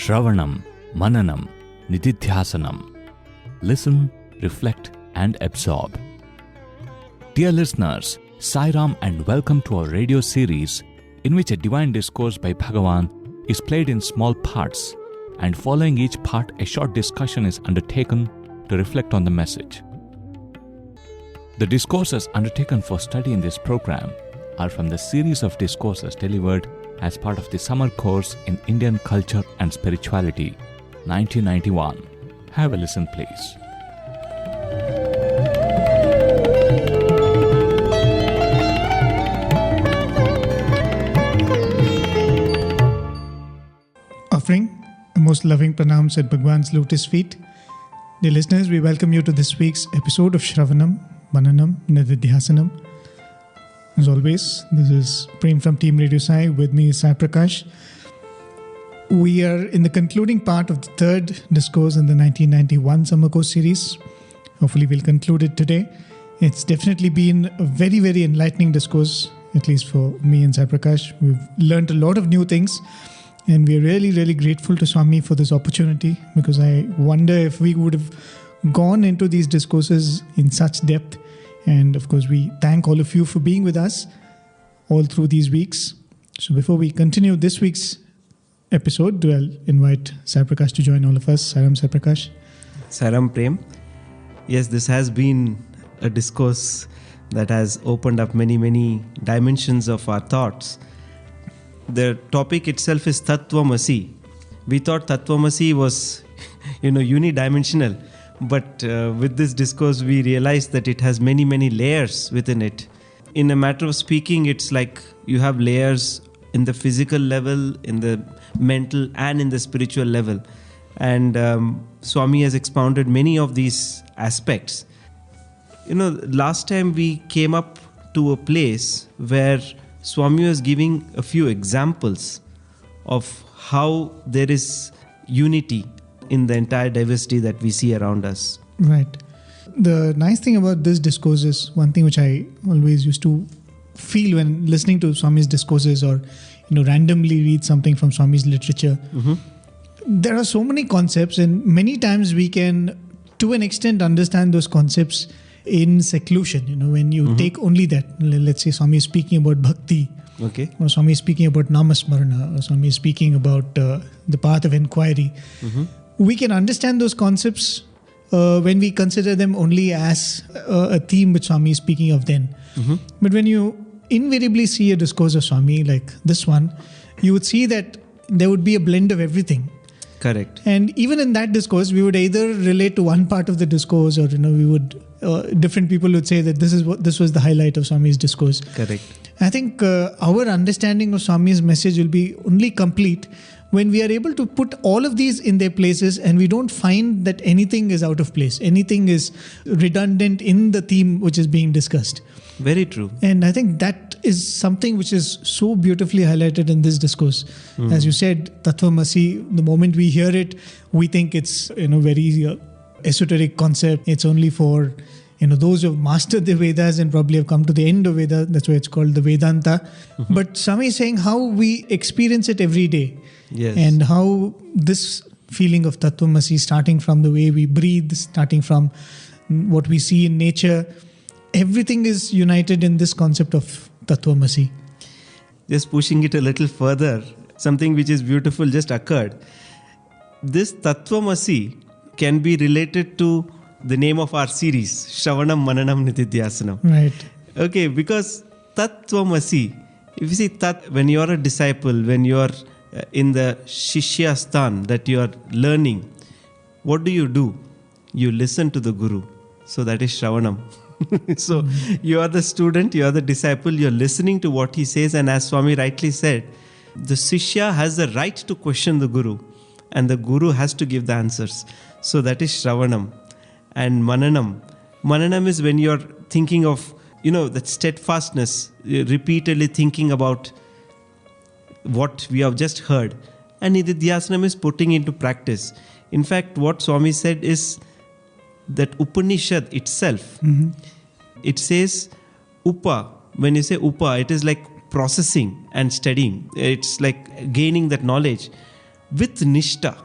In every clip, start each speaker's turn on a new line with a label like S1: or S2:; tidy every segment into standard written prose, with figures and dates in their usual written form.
S1: Shravanam Mananam Nidhidhyasanam. Listen, reflect and absorb. Dear listeners, Sai Ram and welcome to our radio series in which a divine discourse by Bhagawan is played in small parts, and following each part a short discussion is undertaken to reflect on the message. The discourses undertaken for study in this program are from the series of discourses delivered as part of the summer course in Indian Culture and Spirituality, 1991. Have a listen, please.
S2: Offering the most loving pranams at Bhagawan's lotus feet. Dear listeners, we welcome you to this week's episode of Shravanam Mananam Nidhidhyasanam. As always, this is Prem from Team Radio Sai. With me is Sai Prakash. We are in the concluding part of the third discourse in the 1991 summer course series. Hopefully we'll conclude it today. It's definitely been a very, very enlightening discourse, at least for me and Sai Prakash. We've learned a lot of new things, and we're really, really grateful to Swami for this opportunity, because I wonder if we would have gone into these discourses in such depth. And of course, we thank all of you for being with us all through these weeks. So before we continue this week's episode, I'll invite Sai Prakash to join all of us. Saram, Sai Prakash.
S3: Saram, Prem. Yes, this has been a discourse that has opened up many, many dimensions of our thoughts. The topic itself is Tattvamasi. We thought Tattvamasi was, unidimensional. But with this discourse, we realized that it has many, many layers within it. In a matter of speaking, it's like you have layers in the physical level, in the mental, and in the spiritual level. And Swami has expounded many of these aspects. Last time we came up to a place where Swami was giving a few examples of how there is unity in the entire diversity that we see around us.
S2: Right. The nice thing about this discourse is one thing which I always used to feel when listening to Swami's discourses, or randomly read something from Swami's literature. Mm-hmm. There are so many concepts, and many times we can, to an extent, understand those concepts in seclusion. When you take only that, let's say Swami is speaking about bhakti, okay, or Swami is speaking about namasmarana, or Swami is speaking about the path of inquiry. Mm-hmm. We can understand those concepts when we consider them only as a theme which Swami is speaking of then. Mm-hmm. But when you invariably see a discourse of Swami like this one, you would see that there would be a blend of everything.
S3: Correct.
S2: And even in that discourse, we would either relate to one part of the discourse, or we would different people would say that this was the highlight of Swami's discourse.
S3: Correct.
S2: I think our understanding of Swami's message will be only complete when we are able to put all of these in their places, and we don't find that anything is out of place, anything is redundant in the theme which is being discussed.
S3: Very true.
S2: And I think that is something which is so beautifully highlighted in this discourse. As you said, Tattvamasi, the moment we hear it, we think it's very esoteric concept. It's only for those who have mastered the Vedas and probably have come to the end of Veda. That's why it's called the Vedanta. Mm-hmm. But Swami is saying how we experience it every day.
S3: Yes.
S2: And how this feeling of Tattvamasi, starting from the way we breathe, starting from what we see in nature, everything is united in this concept of Tattvamasi.
S3: Just pushing it a little further, something which is beautiful just occurred. This Tattvamasi can be related to the name of our series, Shravanam Mananam Nidhidhyasanam.
S2: Right.
S3: Okay, because Tattvamasi, if you see Tat, when you are a disciple, when you are in the Shishya Sthan, that you are learning, what do? You listen to the Guru. So that is Shravanam. So you are the student, you are the disciple, you are listening to what he says, and as Swami rightly said, the Shishya has the right to question the Guru, and the Guru has to give the answers. So that is Shravanam. And Mananam. Mananam is when you are thinking of, that steadfastness, repeatedly thinking about what we have just heard. And Nidhidhyasanam is putting into practice. In fact, what Swami said is that Upanishad itself, it says Upa. When you say Upa, it is like processing and studying. It's like gaining that knowledge. with Nishta.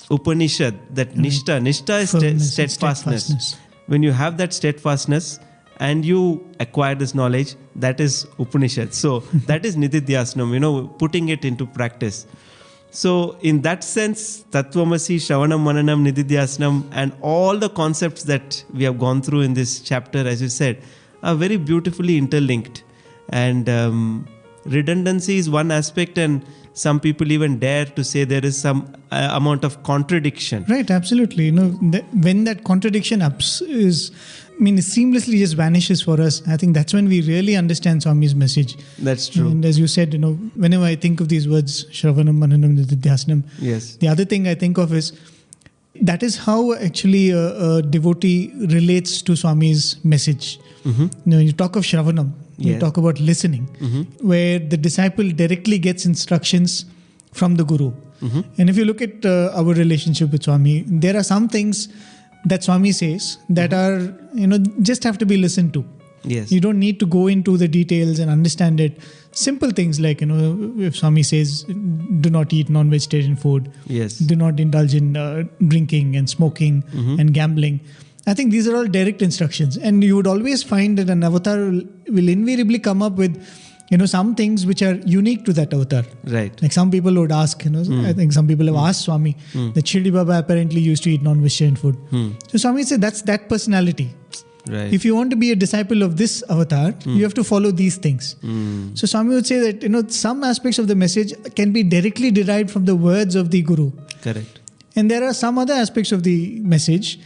S3: Upanishad, that Nishta is steadfastness. When you have that steadfastness and you acquire this knowledge, that is Upanishad. So that is Nidhidhyasanam, putting it into practice. So in that sense, Tattvamasi, Shravanam Mananam Nidhidhyasanam, and all the concepts that we have gone through in this chapter, as you said, are very beautifully interlinked. And redundancy is one aspect, and some people even dare to say there is some amount of contradiction.
S2: Right, absolutely. When that contradiction seamlessly just vanishes for us, I think that's when we really understand Swami's message.
S3: That's true.
S2: And as you said, whenever I think of these words, Shravanam Mananam Nidhidhyasanam,
S3: yes,
S2: the other thing I think of is that is how actually a devotee relates to Swami's message. When you talk of Shravanam, you talk about listening, where the disciple directly gets instructions from the Guru. And if you look at our relationship with Swami, there are some things that Swami says that are, just have to be listened to.
S3: Yes.
S2: You don't need to go into the details and understand it. Simple things like, if Swami says, do not eat non-vegetarian food.
S3: Yes.
S2: Do not indulge in drinking and smoking and gambling. I think these are all direct instructions. And you would always find that an avatar will invariably come up with, some things which are unique to that avatar.
S3: Right.
S2: Like some people would ask, I think some people have asked Swami that Shirdi Baba apparently used to eat non-vegetarian food. So Swami said that's that personality.
S3: Right.
S2: If you want to be a disciple of this avatar, you have to follow these things. So Swami would say that, some aspects of the message can be directly derived from the words of the Guru.
S3: Correct.
S2: And there are some other aspects of the message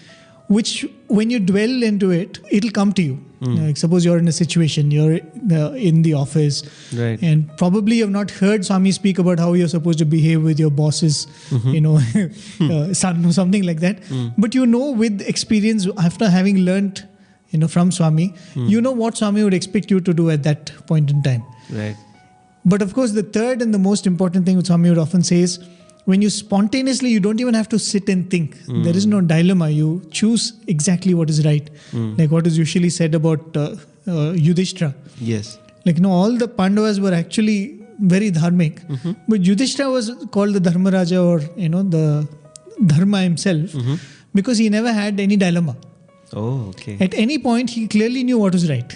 S2: which, when you dwell into it, it'll come to you. Like suppose you're in a situation, you're in the office,
S3: right,
S2: and probably you've not heard Swami speak about how you're supposed to behave with your boss's, son or something like that. But with experience, after having learnt, from Swami, what Swami would expect you to do at that point in time.
S3: Right.
S2: But of course, the third and the most important thing which Swami would often say is, when you spontaneously, you don't even have to sit and think. There is no dilemma. You choose exactly what is right. Like what is usually said about Yudhishthira.
S3: Yes.
S2: Like, all the Pandavas were actually very dharmic. But Yudhishthira was called the Dharmaraja, or, the Dharma himself, because he never had any dilemma.
S3: Oh, okay.
S2: At any point, he clearly knew what was right.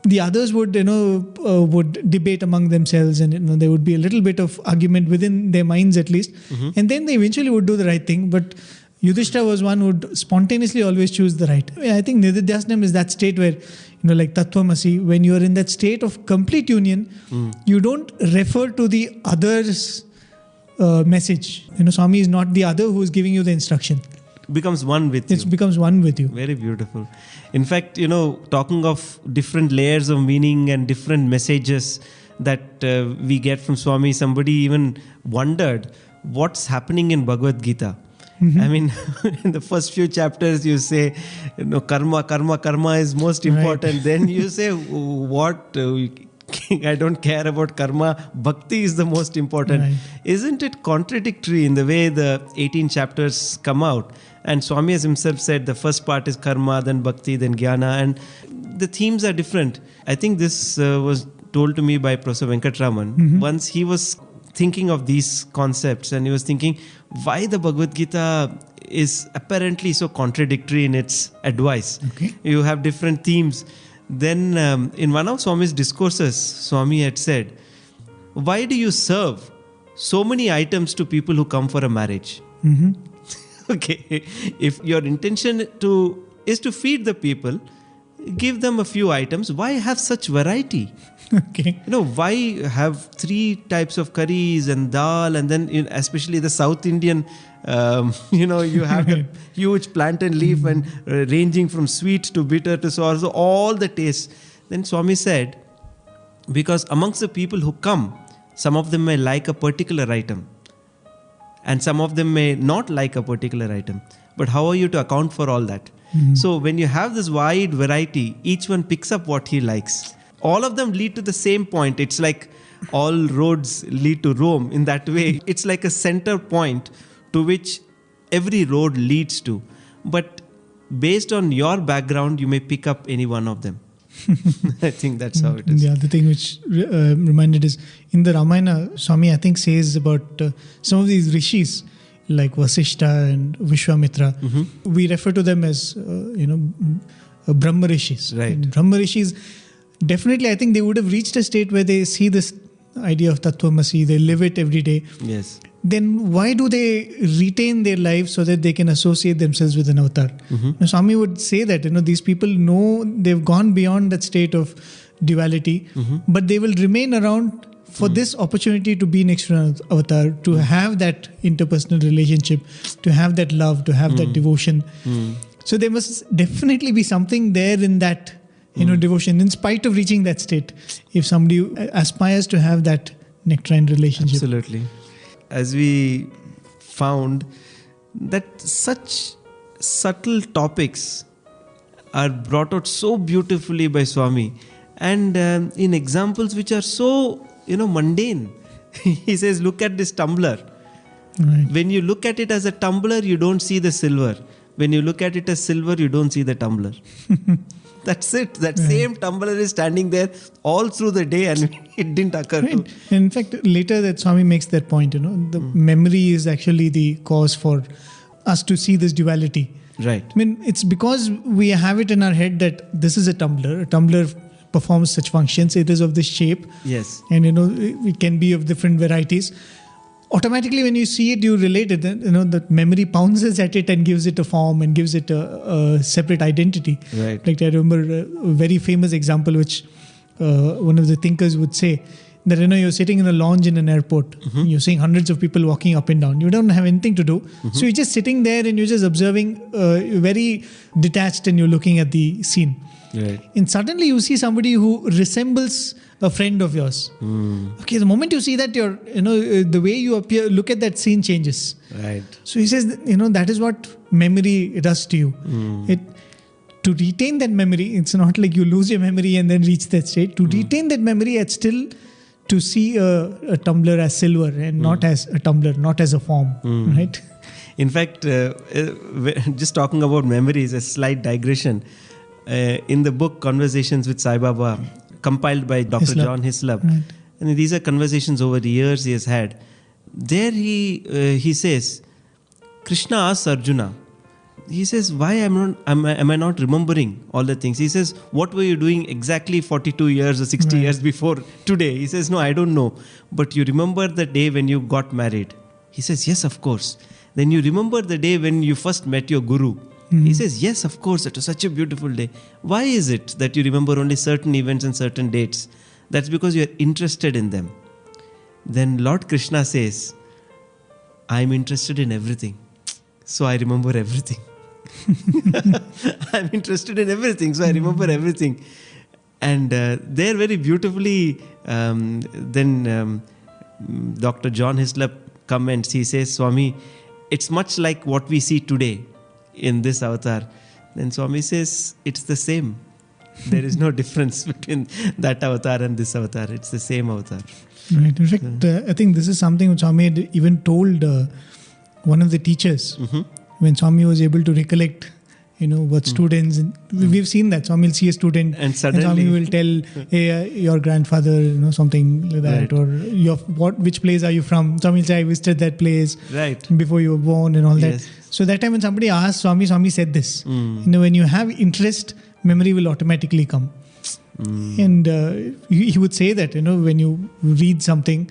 S2: The others would, would debate among themselves, and there would be a little bit of argument within their minds at least, and then they eventually would do the right thing. But Yudhishthira was one who would spontaneously always choose the right. I think Nidhidhyasanam is that state where, like Tattvamasi, when you are in that state of complete union, you don't refer to the other's message. Swami is not the other who is giving you the instruction.
S3: Becomes one with you.
S2: It becomes one with you.
S3: Very beautiful. In fact, talking of different layers of meaning and different messages that we get from Swami, somebody even wondered what's happening in Bhagavad Gita. I mean, in the first few chapters, you say, karma is most important. Right. Then you say, what? I don't care about karma. Bhakti is the most important. Right. Isn't it contradictory in the way the 18 chapters come out? And Swami has himself said the first part is karma, then bhakti, then jnana, and the themes are different. I think this was told to me by Professor Venkatraman. Once he was thinking of these concepts, and he was thinking why the Bhagavad Gita is apparently so contradictory in its advice.
S2: Okay.
S3: You have different themes. Then in one of Swami's discourses, Swami had said, why do you serve so many items to people who come for a marriage? Okay, if your intention is to feed the people, give them a few items. Why have such variety?
S2: Okay.
S3: Why have 3 types of curries and dal, and then especially the South Indian, you have a huge plantain leaf and ranging from sweet to bitter to sour, so all the tastes. Then Swami said, because amongst the people who come, some of them may like a particular item, and some of them may not like a particular item. But how are you to account for all that? So when you have this wide variety, each one picks up what he likes. All of them lead to the same point. It's like all roads lead to Rome in that way. It's like a center point to which every road leads to. But based on your background, you may pick up any one of them. I think that's how it is.
S2: The other thing which reminded is in the Ramayana, Swami I think says about some of these rishis like Vasishta and Vishwamitra. We refer to them as Brahma rishis.
S3: Right.
S2: And Brahma rishis, definitely I think they would have reached a state where they see this idea of Tattvamasi, they live it every day.
S3: Yes.
S2: Then why do they retain their lives so that they can associate themselves with an avatar? Now, Swami would say that these people know they've gone beyond that state of duality, but they will remain around for this opportunity to be next to an avatar, to have that interpersonal relationship, to have that love, to have that devotion. So there must definitely be something there in that devotion, in spite of reaching that state, if somebody aspires to have that nectarine relationship.
S3: Absolutely. As we found that such subtle topics are brought out so beautifully by Swami, and in examples which are so mundane. He says, look at this tumbler.
S2: Right.
S3: When you look at it as a tumbler, you don't see the silver. When you look at it as silver, you don't see the tumbler. That's it. That same tumbler is standing there all through the day, and it didn't occur to.
S2: In fact, later that Swami makes that point, the memory is actually the cause for us to see this duality.
S3: Right.
S2: I mean, it's because we have it in our head that this is a tumbler. A tumbler performs such functions. It is of this shape.
S3: Yes.
S2: And, it can be of different varieties. Automatically, when you see it, you relate it. The memory pounces at it and gives it a form and gives it a separate identity.
S3: Right.
S2: Like I remember a very famous example which one of the thinkers would say that you're sitting in a lounge in an airport. You're seeing hundreds of people walking up and down. You don't have anything to do. So you're just sitting there and you're just observing, very detached, and you're looking at the scene.
S3: Right.
S2: And suddenly you see somebody who resembles a friend of yours. Okay, the moment you see that, the way you appear, look at that scene changes.
S3: Right.
S2: So he says, that is what memory does to you. To retain that memory, it's not like you lose your memory and then reach that state. To retain that memory, it's still to see a tumbler as silver and not as a tumbler, not as a form. Right?
S3: In fact, just talking about memories, a slight digression. In the book Conversations with Sai Baba, compiled by Dr.
S2: Hislop.
S3: John Hislop,
S2: Right.
S3: and these are conversations over the years he has had. There he says, Krishna asks Arjuna, he says, why am I not remembering all the things? He says, what were you doing exactly 42 years or 60 years before today? He says, no, I don't know. But you remember the day when you got married? He says, yes, of course. Then you remember the day when you first met your guru? He says, yes, of course, it was such a beautiful day. Why is it that you remember only certain events and certain dates? That's because you're interested in them. Then Lord Krishna says, I'm interested in everything, so I remember everything. I'm interested in everything, so I remember everything. And there very beautifully, then Dr. John Hislop comments, he says, Swami, it's much like what we see today in this avatar. Then Swami says, it's the same. There is no difference between that avatar and this avatar. It's the same avatar.
S2: Right. In fact, I think this is something which Swami had even told one of the teachers when Swami was able to recollect, what students. We've seen that. Swami will see a student
S3: and suddenly
S2: Swami will tell, hey, your grandfather, something like that,
S3: Right.
S2: or which place are you from? Swami will say, I visited that place before you were born and all that. So that time when somebody asked Swami, Swami said this. When you have interest, memory will automatically come. And he would say that, when you read something,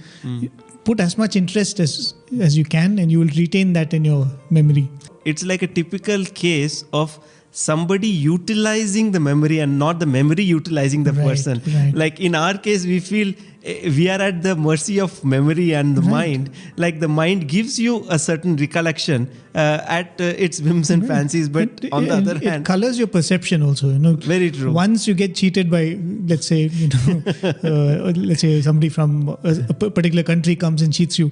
S2: put as much interest as you can, and you will retain that in your memory.
S3: It's like a typical case of somebody utilizing the memory and not the memory utilizing the person.
S2: Right.
S3: Like in our case, we feel we are at the mercy of memory and the mind. Like the mind gives you a certain recollection at its whims and fancies, but on the other hand,
S2: it colors your perception also.
S3: Very true.
S2: Once you get cheated by, let's say, let's say somebody from a particular country comes and cheats you.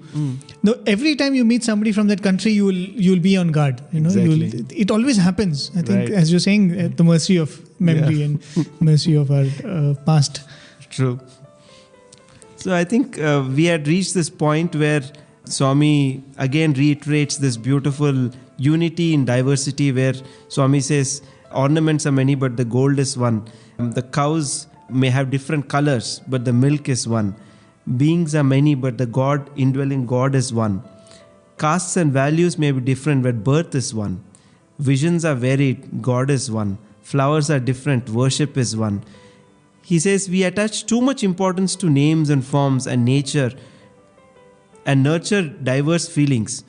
S2: Now, every time you meet somebody from that country, you'll be on guard.
S3: Exactly.
S2: It always happens. I think,
S3: Right.
S2: as you're saying, at the mercy of memory and mercy of our past.
S3: True. So I think we had reached this point where Swami again reiterates this beautiful unity in diversity, where Swami says, Ornaments are many, but the gold is one. The cows may have different colors, but the milk is one. Beings are many, but the God, indwelling God, is one. Castes and values may be different, but birth is one. Visions are varied, God is one. Flowers are different, worship is one. He says we attach too much importance to names and forms and nature and nurture diverse feelings,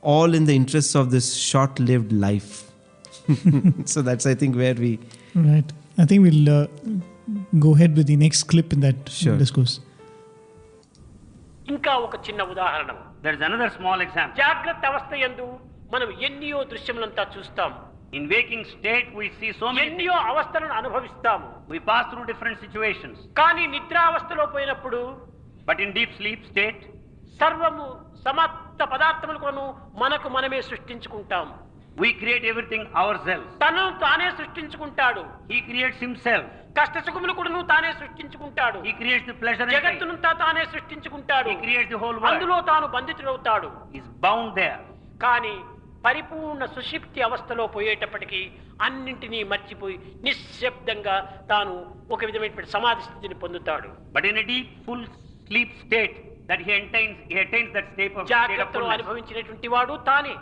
S3: all in the interests of this short-lived life. So that's, I think, where we...
S2: Right. I think we'll go ahead with the next clip in that discourse.
S4: ఇంకా ఒక చిన్న ఉదాహరణ.
S5: There is another small example.
S4: జాగ్రత్త అవస్థ యందు మనం ఎన్నో దృశ్యములంతా చూస్తాం.
S5: In waking state we see so many
S4: ఎన్నో అవస్థలను అనుభవిస్తాము.
S5: We pass through different situations.
S4: కానీ నిద్రావస్థలో పోయినప్పుడు,
S5: But in deep sleep state,
S4: సర్వము సమస్త పదార్థములను మనకు మనమే సృష్టించుకుంటాం.
S5: we create everything ourselves.
S4: తనను తానే సృష్టించుకుంటాడు.
S5: He creates himself.
S4: కష్ట సుఖములు కూడా తానే సృష్టించుకుంటాడు.
S5: He creates the pleasure and pain.
S4: జగత్తునంతా తానే సృష్టించుకుంటాడు.
S5: He creates the whole world.
S4: అందులో తాను బంధితుడవుతాడు.
S5: He is bound there.
S4: కానీ పరిపూర్ణ సుషిప్తి అవస్థలో పోయేటప్పటికీ అన్నింటినీ మర్చిపోయి నిశ్శబ్దంగా తాను ఒక విధమైనటువంటి సమాధి స్థితిని పొందుతాడు.
S5: But in a deep full sleep state that he attains that state of
S4: జాగ్రత్తలో
S5: fullness.
S4: అనుభవించినటువంటి వాడు తానే.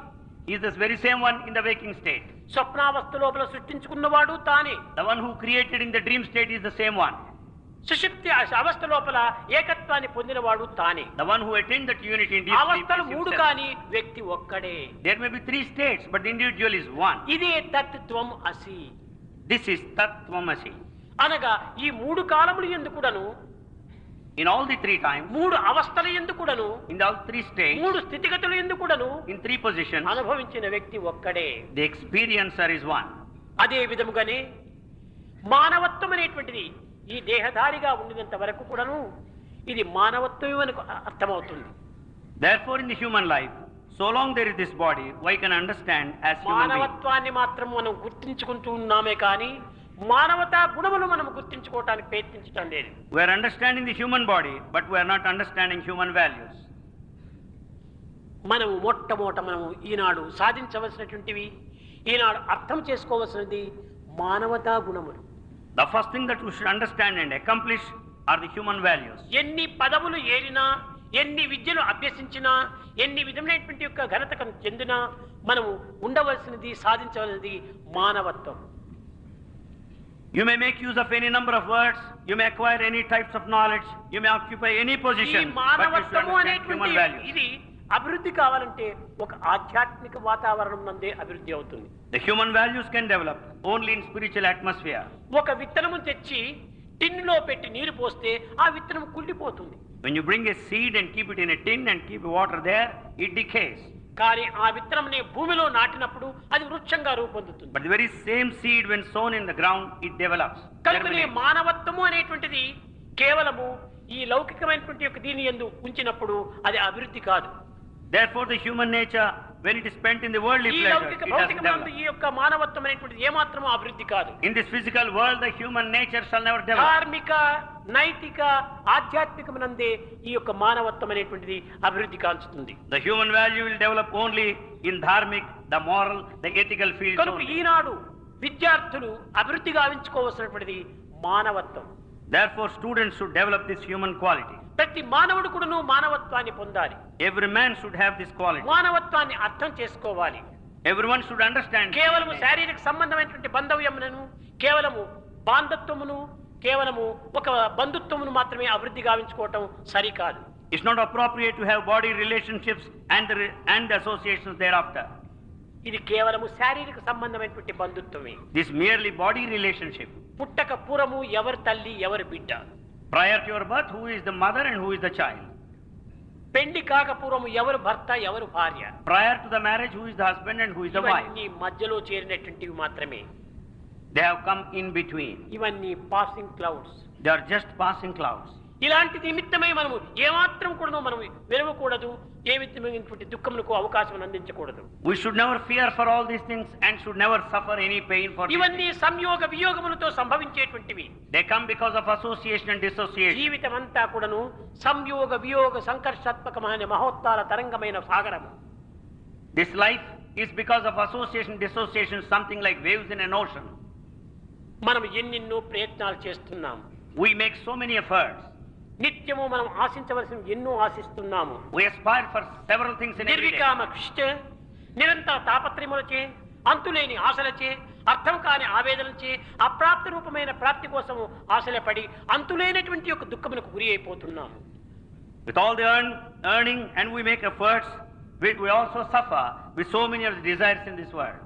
S5: He is this very same one in the waking state.
S4: స్వప్నావస్థ లోపల సృష్టించుకున్నవాడు తానే.
S5: The one who created in the dream state is the same one.
S4: సుషుప్తి అవస్థ లోపల ఏకత్వాన్ని పొందినవాడు తానే.
S5: The one who attained that unity in deep sleep
S4: అవస్థలు
S5: is
S4: మూడు
S5: himself.
S4: కానీ వ్యక్తి ఒక్కడే.
S5: There may be 3 states, but the individual is one.
S4: ఇదే తత్వం అసి.
S5: This is Tattvamasi.
S4: అనగా ఈ మూడు కాలములు ఎందుకుడను,
S5: In all the 3 times,
S4: మూడు అవస్థల ఎందుకుడను,
S5: in all 3 states,
S4: మూడు స్థితిగతులు ఎందుకుడను
S5: in 3 positions,
S4: అనుభవించిన వ్యక్తి ఒక్కడే.
S5: the experiencer is one.
S4: అదే విధముగానే మానవత్వం అనేటువంటిది ఈ దేహధారిగా ఉండినంత వరకు కూడాను ఇది మానవత్వమే మనకు అర్థమవుతుంది.
S5: Therefore, in the human life, so long there is this body, we can understand as human beings.
S4: మానవత్వాన్ని మాత్రం మనం గుర్తించుకుంటూ ఉన్నామే కానీ మానవతా గుణములు మనం గుర్తించుకోవటానికి ప్రయత్నించడం లేదు.
S5: We are understanding the human body, but we are not understanding human values.
S4: మనము మనము ఈనాడు సాధించవలసినటువంటివి, ఈనాడు అర్థం చేసుకోవలసినది మానవతా గుణములు.
S5: The first thing that we should understand and accomplish are the human values.
S4: ఎన్ని పదవులు ఏరినా, ఎన్ని విద్యలు అభ్యసించినా, ఎన్ని విధమైనటువంటి యొక్క ఘనతకు చెందినా మనము ఉండవలసినది, సాధించవలసినది మానవత్వం.
S5: You may make use of any number of words, you may acquire any types of knowledge, you may occupy any
S4: ఈ
S5: position, but you should
S4: మానవత్వము
S5: understand
S4: అనేటువంటి
S5: human values.
S4: ఇది అభివృద్ధి కావాలంటే ఒక ఆధ్యాత్మిక వాతావరణం నందే అభివృద్ధి అవుతుంది.
S5: The human values can develop only in spiritual atmosphere.
S4: ఒక విత్తనము తెచ్చి టిన్నులో పెట్టి నీరు పోస్తే ఆ విత్తనం కుళ్ళిపోతుంది.
S5: When you bring a seed and keep it in a tin and keep water there, it decays.
S4: కానీ ఆ విత్తనంని భూమిలో నాటినప్పుడు అది వృక్షంగా రూపొందుతుంది.
S5: But the very same seed when sown in the ground, it develops.
S4: కనుకనే మానవత్వము అనేటువంటిది కేవలము ఈ లౌకికమైనటువంటి యొక్క దీని యందు ఉంచినప్పుడు అది అభివృద్ధి కాదు.
S5: Therefore, the human nature, when it is spent in the worldly
S4: ఈ
S5: pleasure,
S4: లౌకిక
S5: it doesn't
S4: భౌతికమందు
S5: develop.
S4: ఈ యొక్క మానవత్వం అనేటువంటిది ఏమాత్రమూ అభివృద్ధి కాదు.
S5: In this physical world, the human nature shall never develop.
S4: ధార్మిక, నైతిక, ఆధ్యాత్మికమునందే ఈ యొక్క మానవత్వం అనేటువంటిది అభివృద్ధి కాంచుతుంది.
S5: The human value will develop only in dharmic, the moral, the ethical fields
S4: కనుక
S5: only.
S4: ఈనాడు విద్యార్థులు అభివృద్ధి గావించుకోవాల్సినటువంటిది మానవత్వం.
S5: Therefore, students should develop this human quality.
S4: ప్రతి మానవుడు కూడాను మానవత్వాన్ని పొందాలి.
S5: Every man should have this quality.
S4: మానవత్వాన్ని అర్థం చేసుకోవాలి.
S5: Everyone should understand.
S4: కేవలము శారీరక సంబంధమైనటువంటి బంధవ్యములను, కేవలము బాంధత్వమును, కేవలము ఒక బంధుత్వమును మాత్రమే అభివృద్ధి గావించుకోవటం సరికాదు.
S5: It's not appropriate to have body relationships and associations thereafter.
S4: ఇది కేవలము శారీరక సంబంధమైనటువంటి బంధుత్వమే.
S5: This merely body relationship.
S4: పుట్టక పూర్వము ఎవరు తల్లి, ఎవరు బిడ్డ.
S5: Prior to your birth, who is the mother and who is the child?
S4: పెళ్లి కాక పూర్వము ఎవరు భర్త, ఎవరు భార్య.
S5: Prior to the marriage, who is the husband and who is the wife?
S4: ఇవన్నీ మధ్యలో చేరినటువంటివి మాత్రమే.
S5: They have come in between.
S4: ఇవన్నీ passing clouds.
S5: They are just passing clouds.
S4: ఇలాంటి నిమిత్తమై మనము ఏమాత్రం కూడా మనం వెరవకూడదు, ఏ విధమైనటువంటి దుఃఖములకు అవకాశం అందించకూడదు.
S5: We should never fear for all these things and should never suffer any pain for these
S4: ఇవన్నీ
S5: things.
S4: సంయోగ వియోగములతో సంభవించేటువంటివి.
S5: They come because of association and dissociation.
S4: జీవితం అంతా కూడాను సంయోగ వియోగ సంకర్షాత్మకమైన మహోత్తాల తరంగమైన సాగరము.
S5: This life is because of association, dissociation, something like waves in an ocean.
S4: మనం ఎన్నెన్నో ప్రయత్నాలు చేస్తున్నాము.
S5: We make so many efforts.
S4: నిత్యము మనం ఆశించవలసిన ఎన్నో ఆశిస్తున్నాము.
S5: We aspire for several things in every day.
S4: నిర్వికామ కృషిచే, నిరంతర తాపత్రయములచే, అంతులేని ఆశలచే, అర్థం కాని ఆవేదనలచే, అప్రాప్త రూపమైన ప్రాప్తి కోసము ఆశలపడి అంతులేనటువంటి యొక్క దుఃఖమునకు గురి అయిపోతున్నాము.
S5: With all the earning and we make efforts, we also suffer with so many of the desires in this world.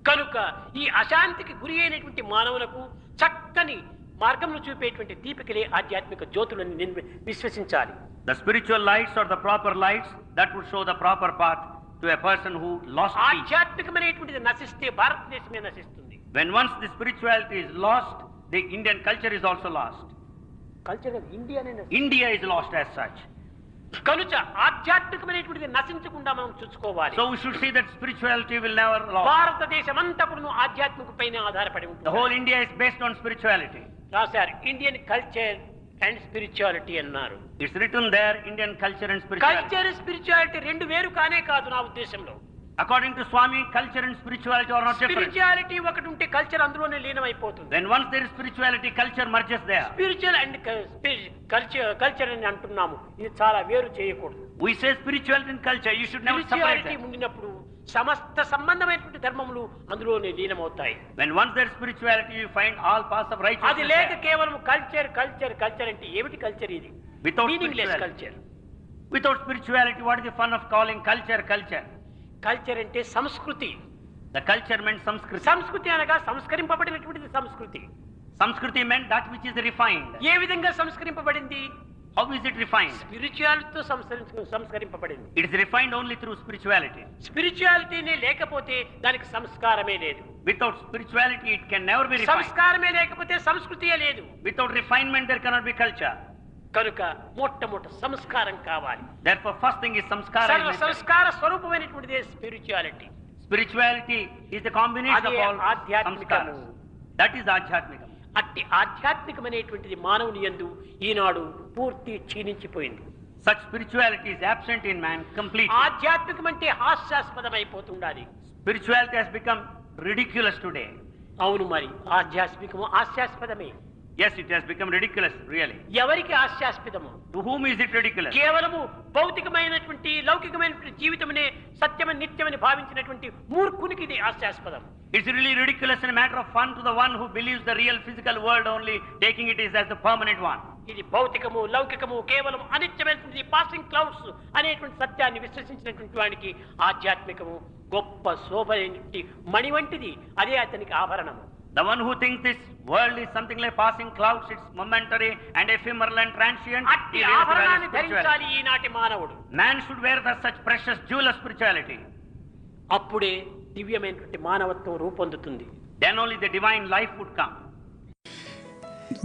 S4: కనుక ఈ అశాంతికి గురి అయినటువంటి మానవులకు చక్కని మార్గమును చూపేటువంటి దీపికలే ఆధ్యాత్మిక జ్యోతులను విశ్వసించాలి.
S5: The spiritual lights are the proper lights that would show the proper path to a person who lost peace.
S4: ఆధ్యాత్మికమైనటువంటిది నశిస్తే భారతదేశమే నశిస్తుంది.
S5: When once the spirituality is lost, the Indian culture is also lost.
S4: Culture ఇండియానే
S5: India is lost as such.
S4: కనుక ఆధ్యాత్మికమైనటువంటిది నశించకుండా మనం చూసుకోవాలి.
S5: So we should see that spirituality will never lost.
S4: భారతదేశం అంతా కూడా ఆధ్యాత్మిక పైన ఆధారపడి ఉంటుంది.
S5: The whole India is based on spirituality.
S4: రాశారు ఇండియన్ కల్చర్ అండ్ స్పిరిచువాలిటీ అన్నారు.
S5: It's written there, Indian culture and spirituality.
S4: Culture spirituality రెండు వేరు కానే కాదు నా ఉద్దేశంలో.
S5: According to Swami, culture and spirituality are not different.
S4: Spirituality ఒకటి ఉంటే కల్చర్ అందులోనే లీనమైపోతుంది.
S5: When once there is spirituality, culture merges there.
S4: Spiritual and culture అని అంటున్నాము, ఇది చాలా వేరు చేయకూడదు.
S5: We say spirituality and culture, you should never separate
S4: spirituality
S5: them.
S4: ఉండినప్పుడు సమస్త సంబంధమైనటువంటి ధర్మములు అందులోనే లీనమవుతాయి.
S5: When once there is spirituality, you find all paths of
S4: అది
S5: righteousness
S4: లేక
S5: there.
S4: కేవలం కల్చర్ కల్చర్ కల్చర్ అంటే ఏమిటి కల్చర్ ఇది?
S5: Without
S4: meaningless
S5: spirituality.
S4: Culture.
S5: Without spirituality, what is the fun of calling culture culture?
S4: Culture అంటే సంస్కృతి.
S5: The culture meant Samskriti.
S4: సంస్కృతి అనగా సంస్కరింపబడినటువంటిది సంస్కృతి.
S5: Samskriti meant that which is refined.
S4: ఏ విధంగా సంస్కరింపబడింది?
S5: How is it refined?
S4: స్పిరిచువాలిటీతో సంస్కరింపబడింది.
S5: It is refined only through spirituality.
S4: స్పిరిచువాలిటీనే లేకపోతే దానికి సంస్కారమే లేదు.
S5: Without spirituality, it can never be refined.
S4: సంస్కారమే లేకపోతే సంస్కృతియే లేదు.
S5: Without refinement, there cannot be culture.
S4: కనుక మొట్టమొదటి సంస్కారం కావాలి.
S5: Therefore, first thing is samskara.
S4: సర్వ సంస్కార స్వరూపమైనటువంటిదే spirituality.
S5: Spirituality is the combination of
S4: అదే
S5: all
S4: ఆధ్యాత్మికము.
S5: samskaras. That is ఆధ్యాత్మికం.
S4: అట్టి ఆధ్యాత్మికమైనటువంటిది మానవుని యందు ఈనాడు పూర్తి క్షీణించిపోయింది.
S5: Such spirituality is absent in man completely.
S4: ఆధ్యాత్మికం అంటే హాస్యాస్పదమైపోతుండాలి.
S5: Spirituality has become ridiculous today.
S4: అవును, మరి ఆధ్యాత్మికము హాస్యాస్పదమే.
S5: Yes, it has become ridiculous, really.
S4: ఎవరికి హాస్యాస్పదము?
S5: To whom is it ridiculous?
S4: కేవలము భౌతికమైనటువంటి లౌకికమైనటువంటి జీవితమునే సత్యమని నిత్యమని భావించినటువంటి మూర్ఖునికి ఇది హాస్యాస్పదం.
S5: It's really ridiculous and a matter of fun to the one who believes the real physical world only, taking it as the permanent one.
S4: ఇది భౌతికము లౌకికము కేవలం అనిత్యమైనటువంటి passing clouds అనేటువంటి సత్యాన్ని విశ్వసించినటువంటి వానికి ఆధ్యాత్మికము గొప్ప శోభైనటువంటి మణి వంటిది. అదే అతనికి ఆభరణము.
S5: The one who thinks this world is something like passing clouds, it's momentary and ephemeral and transient,
S4: అట్టి
S5: he wears the
S4: ఆభరణాన్ని
S5: value of spirituality.
S4: ధరించాలి ఈనాటి మానవుడు.
S5: Man should wear such precious jewel of spirituality.
S4: అప్పుడే దివ్యమైనటువంటి మానవత్వం రూపొందుతుంది.
S5: Then only the divine life would come.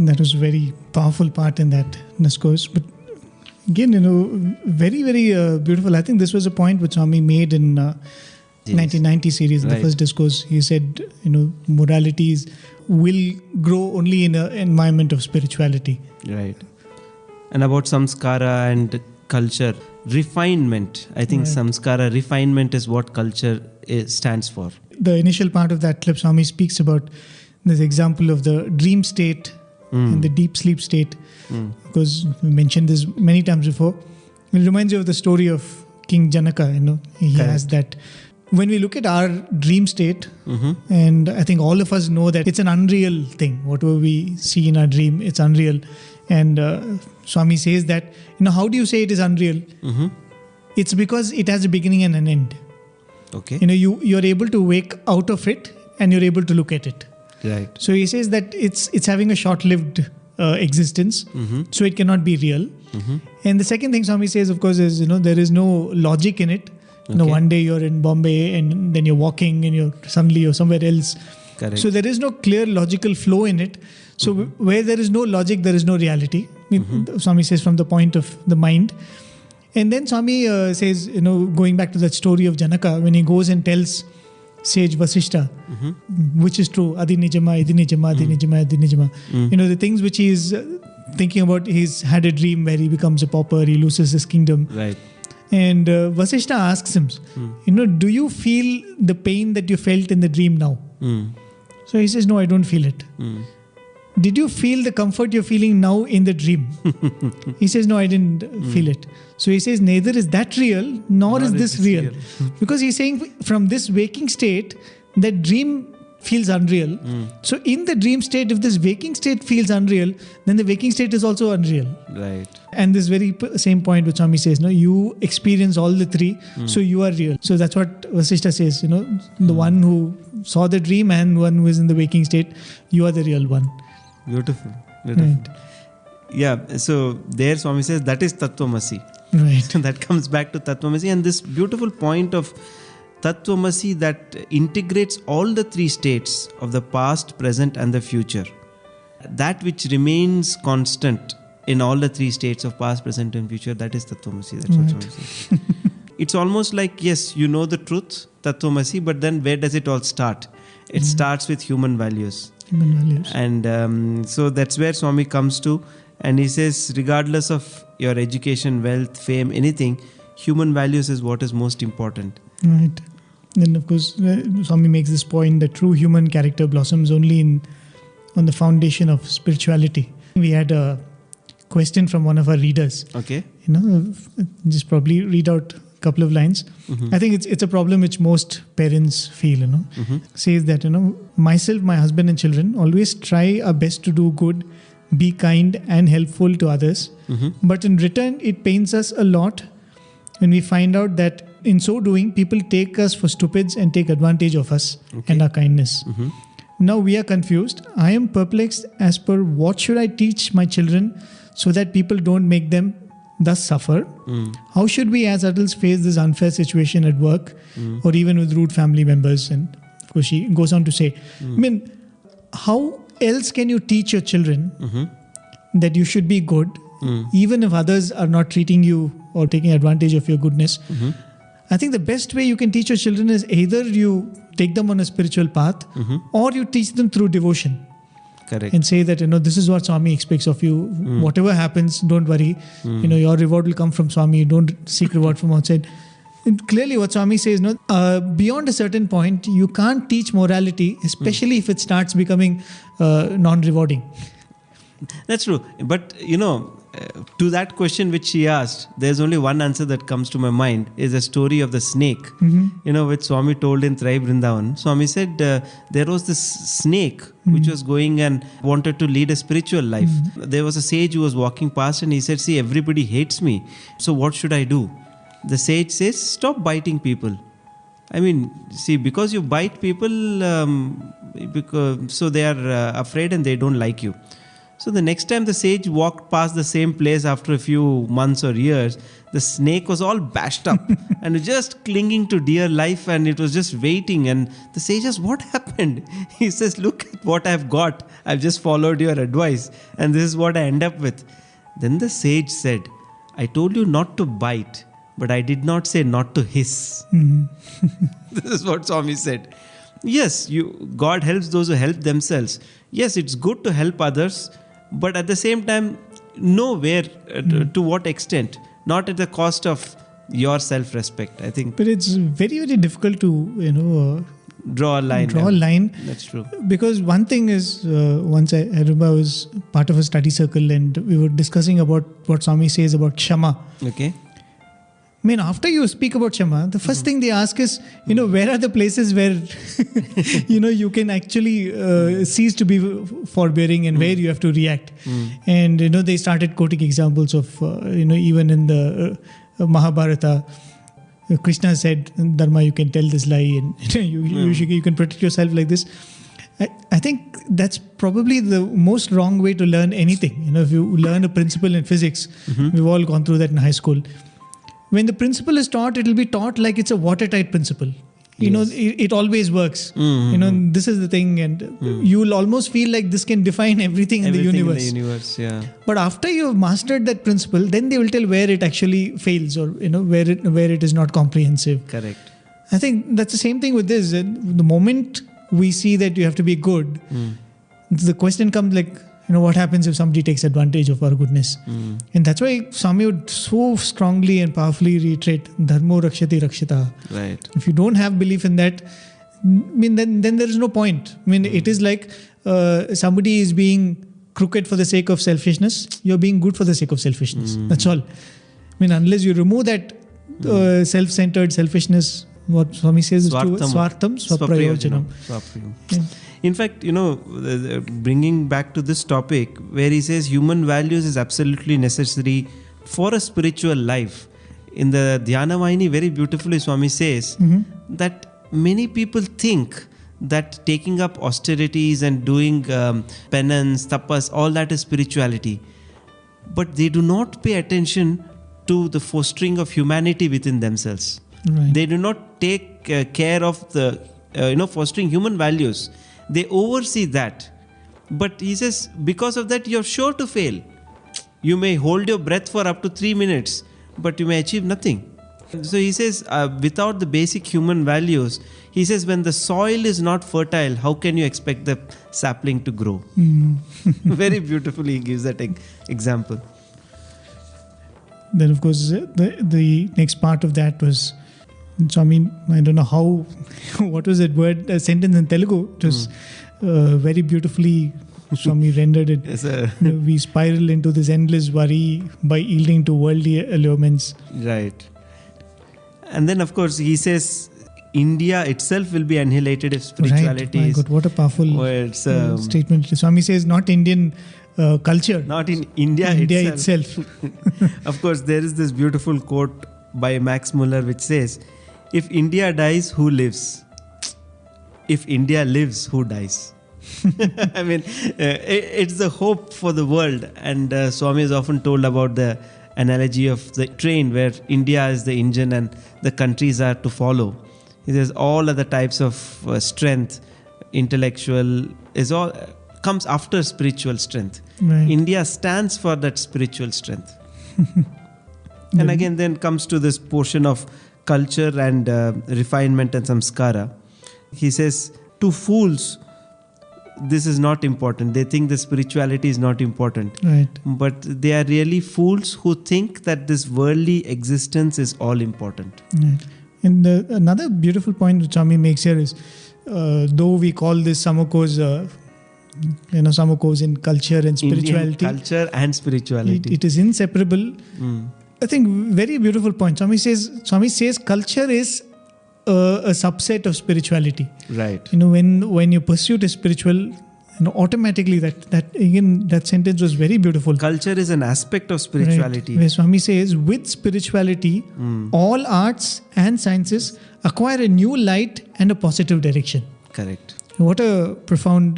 S2: That was a very powerful part in that discourse. But again, very, very beautiful. I think this was a point which Swami made in 1990 series, the first discourse. He said, moralities will grow only in an environment of spirituality.
S3: Right. And about samskara and culture, refinement. I think samskara, refinement is what culture stands for.
S2: The initial part of that clip, Swami speaks about this example of the dream state and the deep sleep state. Because we mentioned this many times before. It reminds you of the story of King Janaka. He has that. When we look at our dream state, and I think all of us know that it's an unreal thing. Whatever we see in our dream, it's unreal. And Swami says that, how do you say it is unreal? It's because it has a beginning and an end.
S3: Okay.
S2: You're able to wake out of it and you're able to look at it.
S3: Right.
S2: So he says that it's having a short-lived existence, so it cannot be real. And the second thing Swami says, of course, is there is no logic in it. One day you're in Bombay and then you're walking and suddenly you're somewhere else.
S3: Correct.
S2: So there is no clear logical flow in it. So where there is no logic, there is no reality. Swami says from the point of the mind. And then Swami says, going back to that story of Janaka, when he goes and tells sage Vasishta, which is true, Adi Nijama, Adi Nijama, Adi Nijama, Adi Nijama. The things which he is thinking about, he's had a dream where he becomes a pauper, he loses his kingdom.
S3: Right.
S2: And Vasishta asks him, do you feel the pain that you felt in the dream now? So he says, no, I don't feel it. Did you feel the comfort you're feeling now in the dream? He says, no, I didn't feel it. So he says, neither is that real, nor is this real. Because he's saying from this waking state, that dream feels unreal. So in the dream state, if this waking state feels unreal, then the waking state is also unreal.
S3: Right.
S2: And this very same point which Swami says, no, you experience all the three, so you are real. So that's what Vasishtha says, the one who saw the dream and one who is in the waking state, you are the real one.
S3: Beautiful.
S2: Right.
S3: Yeah, so there Swami says that is Tattvamasi.
S2: Right.
S3: That comes back to Tattvamasi, and this beautiful point of Tattvamasi that integrates all the three states of the past, present and the future. That which remains constant in all the three states of past, present and future, that is Tattvamasi. That's what Swami says. It's almost like, yes, you know the truth, Tattvamasi, but then where does it all start? It starts with human values.
S2: Human values.
S3: And so that's where Swami comes to, and he says, regardless of your education, wealth, fame, anything, human values is what is most important.
S2: Right. Then of course Swami makes this point that true human character blossoms only on the foundation of spirituality. We had a question from one of our readers.
S3: Okay.
S2: Just probably read out a couple of lines. I think it's a problem which most parents feel, says that, myself, my husband and children always try our best to do good, be kind and helpful to others. But in return, it pains us a lot when we find out that in so doing, people take us for stupids and take advantage of us and our kindness. Now we are confused. I am perplexed as per what should I teach my children so that people don't make them thus suffer. How should we as adults face this unfair situation at work or even with rude family members? And of course she goes on to say, how else can you teach your children that you should be good even if others are not treating you or taking advantage of your goodness? I think the best way you can teach your children is either you take them on a spiritual path or you teach them through devotion.
S3: Correct.
S2: And say that, this is what Swami expects of you. Whatever happens, don't worry. Your reward will come from Swami. Don't seek reward from outside. And clearly what Swami says, beyond a certain point, you can't teach morality, especially if it starts becoming non-rewarding.
S3: That's true. But, to that question which she asked, there's only one answer that comes to my mind, is a story of the snake, which Swami told in Thrive Vrindavan. Swami said there was this snake which was going and wanted to lead a spiritual life. There was a sage who was walking past and he said, see, everybody hates me. So what should I do? The sage says, stop biting people. I mean, see, because you bite people, so they are afraid and they don't like you. So the next time the sage walked past the same place after a few months or years, the snake was all bashed up and just clinging to dear life, and it was just waiting. And the sage asked, what happened? He says, look at what I've got. I've just followed your advice and this is what I end up with. Then the sage said, I told you not to bite, but I did not say not to hiss. This is what Swami said. Yes, God helps those who help themselves. Yes, it's good to help others, but at the same time, know where, to what extent, not at the cost of your self-respect, I think.
S2: But it's very, very difficult to,
S3: draw a line. That's true. Because
S2: one thing is, once I remember I was part of a study circle and we were discussing about what Swami says about Kshama.
S3: Okay.
S2: I mean, after you speak about Kshama, the first thing they ask is, where are the places where, you can actually cease to be forbearing and where you have to react. And, they started quoting examples of, even in the Mahabharata, Krishna said, Dharma, you can tell this lie and you can protect yourself like this. I think that's probably the most wrong way to learn anything. If you learn a principle in physics, we've all gone through that in high school. When the principle is taught, it will be taught like it's a watertight principle. It always works. This is the thing, and you will almost feel like this can define everything in the universe.
S3: Yeah.
S2: But after you have mastered that principle, then they will tell where it actually fails or where it is not comprehensive.
S3: Correct.
S2: I think that's the same thing with this. The moment we see that you have to be good, the question comes like, what happens if somebody takes advantage of our goodness? And that's why Swami would so strongly and powerfully reiterate, Dharmo Rakshati Rakshita.
S3: Right.
S2: If you don't have belief in that, then there is no point. It is like somebody is being crooked for the sake of selfishness. You're being good for the sake of selfishness. That's all. Unless you remove that self-centered selfishness, what Swami says is true. Swartham swaprayojanam.
S3: In fact, bringing back to this topic where he says human values is absolutely necessary for a spiritual life. In the Dhyana Vahini, very beautifully Swami says that many people think that taking up austerities and doing penance, tapas, all that is spirituality. But they do not pay attention to the fostering of humanity within themselves.
S2: Right.
S3: They do not take care of the fostering human values. They oversee that. But he says, because of that, you're sure to fail. You may hold your breath for up to 3 minutes, but you may achieve nothing. So he says, without the basic human values, he says, when the soil is not fertile, how can you expect the sapling to grow? Very beautifully he gives that example.
S2: Then, of course, the next part of that was, so I don't know how, what was that word, a sentence in Telugu? It was very beautifully, Swami rendered it.
S3: Yes,
S2: we spiral into this endless worry by yielding to worldly allurements.
S3: Right. And then, of course, he says, India itself will be annihilated if spirituality
S2: is... God, what a powerful statement. Swami says, not Indian culture.
S3: Not in India
S2: itself.
S3: Of course, there is this beautiful quote by Max Muller which says, if India dies, who lives? If India lives, who dies? It's the hope for the world. And Swami is often told about the analogy of the train where India is the engine and the countries are to follow. He says all other types of strength, intellectual, comes after spiritual strength.
S2: Right.
S3: India stands for that spiritual strength. And again then comes to this portion of culture and refinement and samskara. He says, to fools, this is not important. They think the spirituality is not important.
S2: Right.
S3: But they are really fools who think that this worldly existence is all important.
S2: Right. And another beautiful point which Swami makes here is, though we call this Samakos, Samakos in culture and spirituality.
S3: Indian culture and spirituality.
S2: It is inseparable. I think very beautiful point. Swami says culture is a subset of spirituality.
S3: Right.
S2: When your pursuit is spiritual, automatically that sentence was very beautiful.
S3: Culture is an aspect of spirituality.
S2: Right. Where Swami says, with spirituality, all arts and sciences acquire a new light and a positive direction.
S3: Correct.
S2: What a profound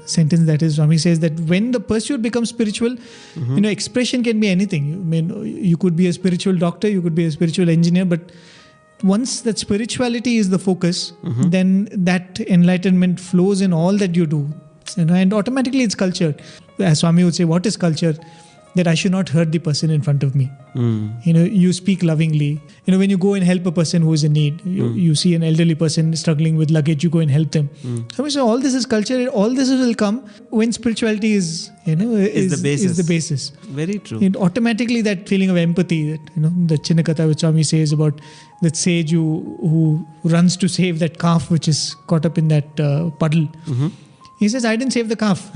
S2: sentence that is. Swami says that when the pursuit becomes spiritual, expression can be anything. You could be a spiritual doctor, you could be a spiritual engineer, but once that spirituality is the focus, then that enlightenment flows in all that you do. And automatically it's culture. As Swami would say, what is culture? That I should not hurt the person in front of me. You speak lovingly. When you go and help a person who is in need, you see an elderly person struggling with luggage, you go and help them. So all this is culture. All this will come when spirituality is the basis.
S3: Very true.
S2: Automatically that feeling of empathy, that the Chinnakatha which Swami says about that sage who runs to save that calf which is caught up in that puddle. He says, I didn't save the calf.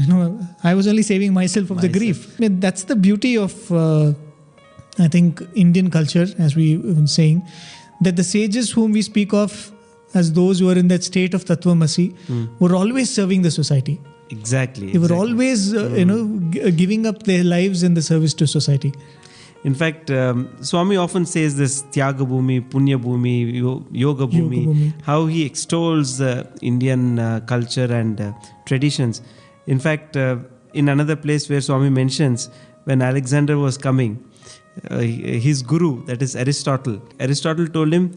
S2: I was only saving myself of the grief. That's the beauty of, I think, Indian culture, as we were saying, that the sages whom we speak of as those who are in that state of Tattvamasi were always serving the society.
S3: Exactly.
S2: They were always, giving up their lives in the service to society.
S3: In fact, Swami often says this Tyaga Bhumi, Punya Bhumi, Yoga Bhumi, how he extols the Indian culture and traditions. In fact, in another place where Swami mentions, when Alexander was coming, his guru, that is Aristotle told him,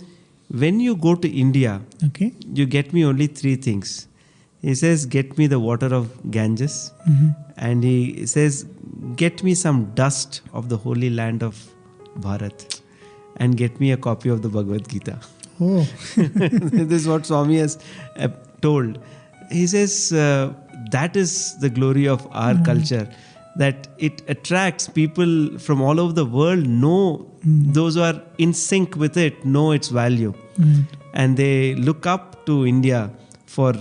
S3: when you go to India, you get me only 3 things. He says, get me the water of Ganges. And he says, get me some dust of the holy land of Bharat. And get me a copy of the Bhagavad Gita.
S2: Oh.
S3: This is what Swami has told. He says, that is the glory of our culture. that it attracts people from all over the world, know those who are in sync with it, know its value. And they look up to India for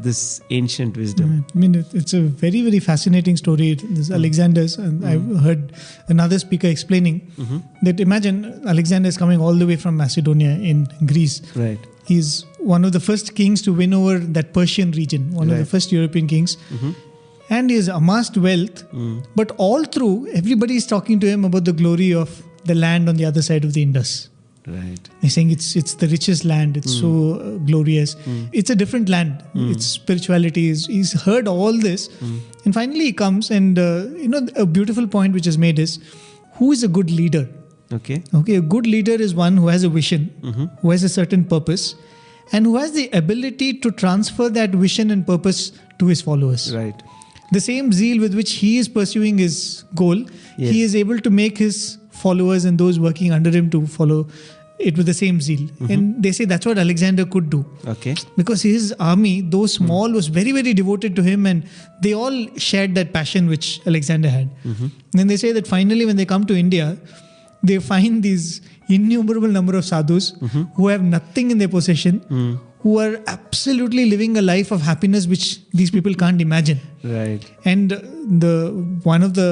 S3: this ancient wisdom.
S2: I mean, it's a very, very fascinating story. This Alexander's, and I've heard another speaker explaining that imagine Alexander is coming all the way from Macedonia in Greece.
S3: Right.
S2: He's one of the first kings to win over that Persian region, one of the first European kings. And he has amassed wealth, but all through, everybody is talking to him about the glory of the land on the other side of the Indus.
S3: Right.
S2: They're saying it's the richest land. It's so glorious. It's a different land. Its spirituality is. He's heard all this, and finally he comes and a beautiful point which is made is, who is a good leader?
S3: Okay.
S2: A good leader is one who has a vision, who has a certain purpose, and who has the ability to transfer that vision and purpose to his followers.
S3: Right.
S2: The same zeal with which he is pursuing his goal, he is able to make his followers and those working under him to follow it with the same zeal. And they say that's what Alexander could do.
S3: Okay.
S2: Because his army, though small, was very, very devoted to him, and they all shared that passion which Alexander had. And they say that finally when they come to India, they find these innumerable number of sadhus who have nothing in their possession, who are absolutely living a life of happiness which these people can't imagine.
S3: Right.
S2: And one of the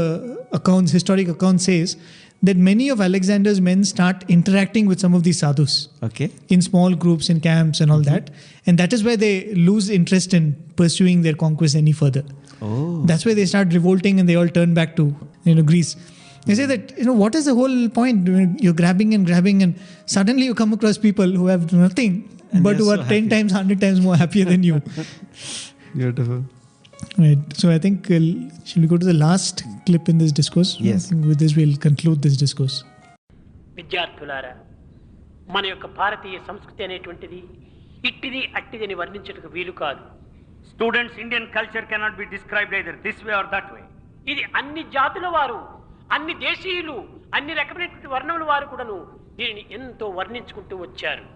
S2: accounts, historic accounts, says that many of Alexander's men start interacting with some of these sadhus.
S3: Okay.
S2: In small groups, in camps and all that. And that is why they lose interest in pursuing their conquest any further.
S3: Oh.
S2: That's why they start revolting and they all turn back to Greece. They say that, what is the whole point? You're grabbing and suddenly you come across people who have nothing,
S3: And
S2: but who
S3: so
S2: are 10
S3: happy.
S2: times, 100 times more happier than you.
S3: Beautiful.
S2: Right. So I think, shall we go to the last clip in this discourse?
S3: Yes.
S2: I think with this we'll conclude this discourse.
S4: విద్యార్థులారా, మన యొక్క భారతీయ సంస్కృతి అనేటువంటిది ఇట్టిది అట్టిదని వర్ణించడానికి వీలు కాదు.
S5: Students, Indian culture cannot be described either this way or that way.
S4: ఇది అన్ని జాతుల వారు, అన్ని దేశీయులు, అన్ని రకమైనటువంటి వర్ణముల వారు కూడాను దీనిని ఎంతో వర్ణించుకుంటూ వచ్చారు.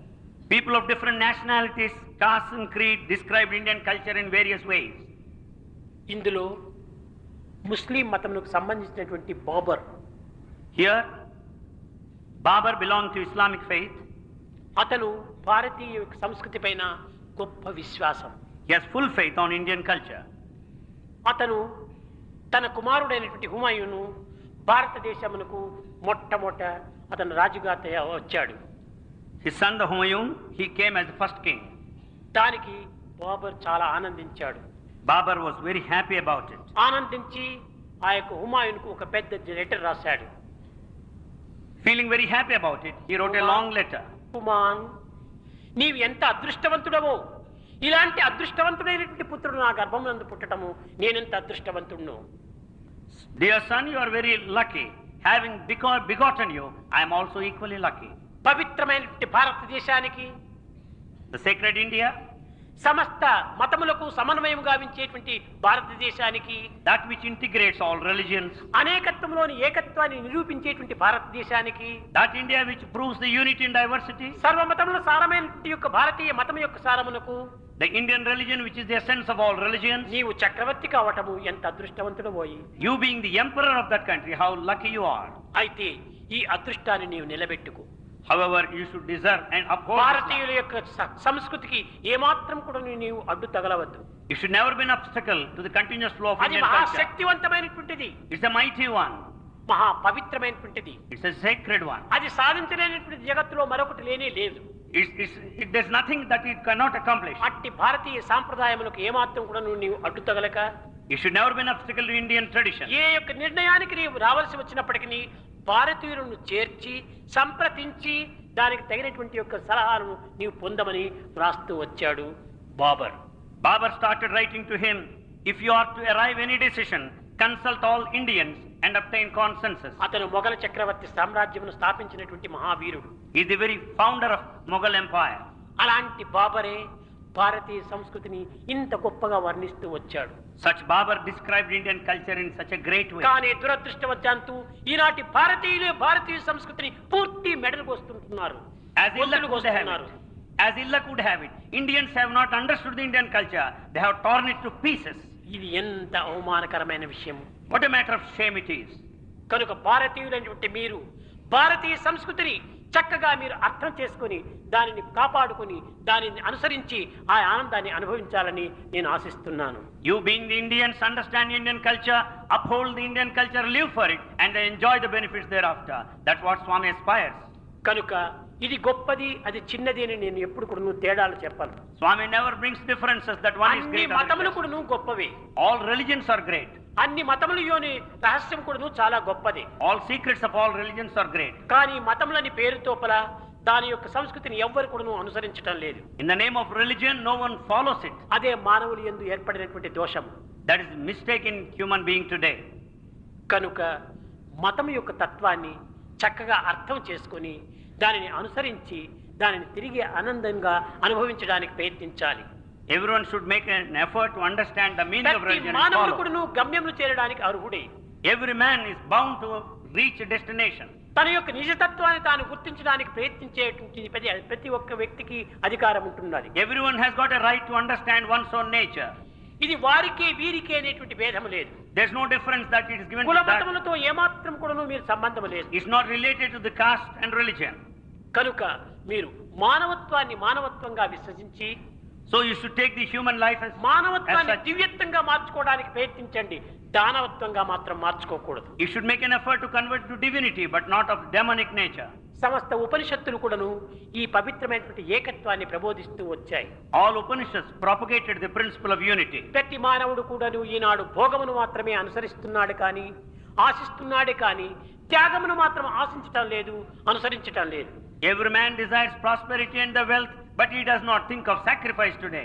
S5: People of different nationalities, castes and creed described Indian culture in various ways.
S4: ఇందులో ముస్లిం మతమునకు సంబంధించినటువంటి Babur,
S5: Here, Babur belonged to Islamic faith.
S4: అతను భారతీయ సంస్కృతి పైన గొప్ప విశ్వాసం.
S5: He has full faith on Indian culture.
S4: అతను తన కుమారుడైనటువంటి హుమాయూను భారతదేశమునకు మొట్టమొదట అతను రాజుగా వచ్చాడు.
S5: His son, the Humayun, he came as the first king.
S4: దానికి బాబర్ చాలా ఆనందించాడు.
S5: Babur was very happy about it.
S4: ఆనందించి ఆ యొక్క హుమాయూన్కు ఒక పెద్ద లెటర్ రాశాడు.
S5: Feeling very happy about it, he wrote a long letter.
S4: హుమాన్, నీవు ఎంత అదృష్టవంతుడవో, ఇలాంటి అదృష్టవంతుడైనటువంటి పుత్రుడు నా గర్భమునందు పుట్టడము నేనెంత అదృష్టవంతుడును.
S5: Dear son, you are very lucky. Having begotten you, I am also equally lucky.
S4: పవిత్రమైనటువంటి భారతదేశానికి,
S5: The sacred India,
S4: సమస్త మతములకు సమన్వయం గావించేటువంటి భారతదేశానికి,
S5: that which integrates all religions,
S4: అనేకత్వంలోని ఏకత్వాన్ని నిరూపించేటువంటి భారతదేశానికి,
S5: that India which proves the unity in diversity,
S4: సర్వమతముల సారమైనటువంటి యొక్క భారతీయ మతం యొక్క సారమునకు,
S5: the Indian religion which is the essence of all religions,
S4: నీవు చక్రవర్తి కావటము ఎంత అదృష్టవంతుడవోయి.
S5: you being the emperor of that country, how lucky you are.
S4: అయితే ఈ అదృష్టాన్ని నీవు నిలబెట్టుకో.
S5: However, you should deserve and uphold this
S4: భారతీయుల
S5: law.
S4: యొక్క సంస్కృతికి ఏమాత్రం కూడా నీవు అడ్డు తగలవద్దు.
S5: You should never be an obstacle to the continuous flow of
S4: అది
S5: Indian culture.
S4: మహాశక్తివంతమైనటువంటిది,
S5: It's a mighty one.
S4: మహా పవిత్రమైనటువంటిది.
S5: It's a sacred one.
S4: అది సాధించలేనటువంటి జగత్తులో మరొకటి లేనే లేదు.
S5: There's nothing that it cannot accomplish.
S4: అట్టి భారతీయ సాంప్రదాయములకు ఏమాత్రం కూడా నీవు అడ్డు తగలక,
S5: You should never be an obstacle to Indian tradition.
S4: ఏ యొక్క నిర్ణయానికి నీవు రావాల్సి వచ్చినప్పటికీ భారతీయులను చేర్చి సంప్రదించి దానికి తగినటువంటి యొక్క సలహాలను నీవు పొందమని వ్రాస్తూ వచ్చాడు Babur.
S5: Babur started writing to him, if you are to arrive any decision, consult all Indians and obtain consensus.
S4: అతను మొఘల చక్రవర్తి సామ్రాజ్యమును స్థాపించినటువంటి మహావీరుడు.
S5: He is the very founder of Mughal Empire.
S4: అలాంటి బాబరే భారతీయ సంస్కృతిని ఇంత గొప్పగా వర్ణిస్తూ వచ్చాడు.
S5: Such Babur described Indian culture in such a great way.
S4: కానీ దురదృష్టవశాత్తు ఈనాటి భారతీయ సంస్కృతిని పూర్తి మెడలు కోస్తుంటున్నారు.
S5: As illa could have it, Indians have not understood the Indian culture. They have torn it to pieces.
S4: ఇది ఎంత అవమానకరమైన విషయం.
S5: What a matter of shame it is.
S4: కనుక భారతీయులైనటువంటి మీరు భారతీయ సంస్కృతిని చక్కగా మీరు అర్థం చేసుకొని దానిని కాపాడుకొని దానిని అనుసరించి ఆ ఆనందాన్ని అనుభవించాలని నేను ఆశిస్తున్నాను.
S5: You being the Indians, understand Indian culture, uphold the Indian culture, live for it, and enjoy the benefits thereafter. That's what Swami aspires.
S4: కనుక ఇది గొప్పది అది చిన్నది అని నేను ఎప్పుడు కూడా తేడాలు చెప్పాను.
S5: Swami never brings differences that one is great.
S4: అన్ని మతములు కూడా గొప్పవే.
S5: All religions are great.
S4: అన్ని మతములలోని రహస్యం కూడా చాలా గొప్పది.
S5: All secrets of all religions are great.
S4: కానీ మతములని పేరుతోపల దాని యొక్క సంస్కృతిని ఎవ్వరు కూడా అనుసరించడం లేదు.
S5: In the name of religion, no one follows it.
S4: అదే మానవులు యందు ఏర్పడినటువంటి దోషం.
S5: That is mistake in human being today.
S4: కనుక మతం యొక్క తత్వాన్ని చక్కగా అర్థం చేసుకొని దానిని అనుసరించి దానిని తిరిగి ఆనందంగా అనుభవించడానికి ప్రయత్నించాలి.
S5: Everyone should make an effort to understand the meaning of religion.
S4: మానవుడు కూడా గమ్యమును చేరడానికి అర్హుడే.
S5: Every man is bound to reach a destination.
S4: తన యొక్క నిజతత్వాన్ని తాను గుర్తించడానికి ప్రయత్నించేటువంటి ప్రతి ఒక్క వ్యక్తికి అధికారం ఉంటున్నది.
S5: Everyone has got a right to understand one's own nature.
S4: ఇది వారికి వీరికి అనేటువంటి భేదం లేదు.
S5: There's no difference that it is given to
S4: కుల
S5: that.
S4: మతములతో ఏమాత్రం కూడా మీరు సంబంధం లేదు.
S5: It's not related to the caste and religion.
S4: కనుక మీరు మానవత్వాన్ని మానవత్వంగా విశ్వసించి
S5: So you should take the human life as
S4: మానవత్వాన్ని
S5: such.
S4: దివ్యత్వంగా మార్చుకోవడానికి ప్రయత్నించండి, దానవత్వంగా మాత్రం మార్చుకోకూడదు.
S5: You should make an effort to convert to divinity, but not of demonic nature.
S4: సమస్త ఉపనిషత్తులు కూడాను ఈ పవిత్రమైనటువంటి ఏకత్వాన్ని ప్రబోధిస్తూ వచ్చాయి.
S5: All Upanishads propagated the principle of unity.
S4: ప్రతి మానవుడు కూడాను ఈనాడు భోగమును మాత్రమే అనుసరిస్తున్నాడు కానీ ఆశిస్తున్నాడే కానీ త్యాగమును మాత్రం ఆశించటం లేదు, అనుసరించటం లేదు.
S5: Every man desires prosperity and the wealth, but he does not think of sacrifice today.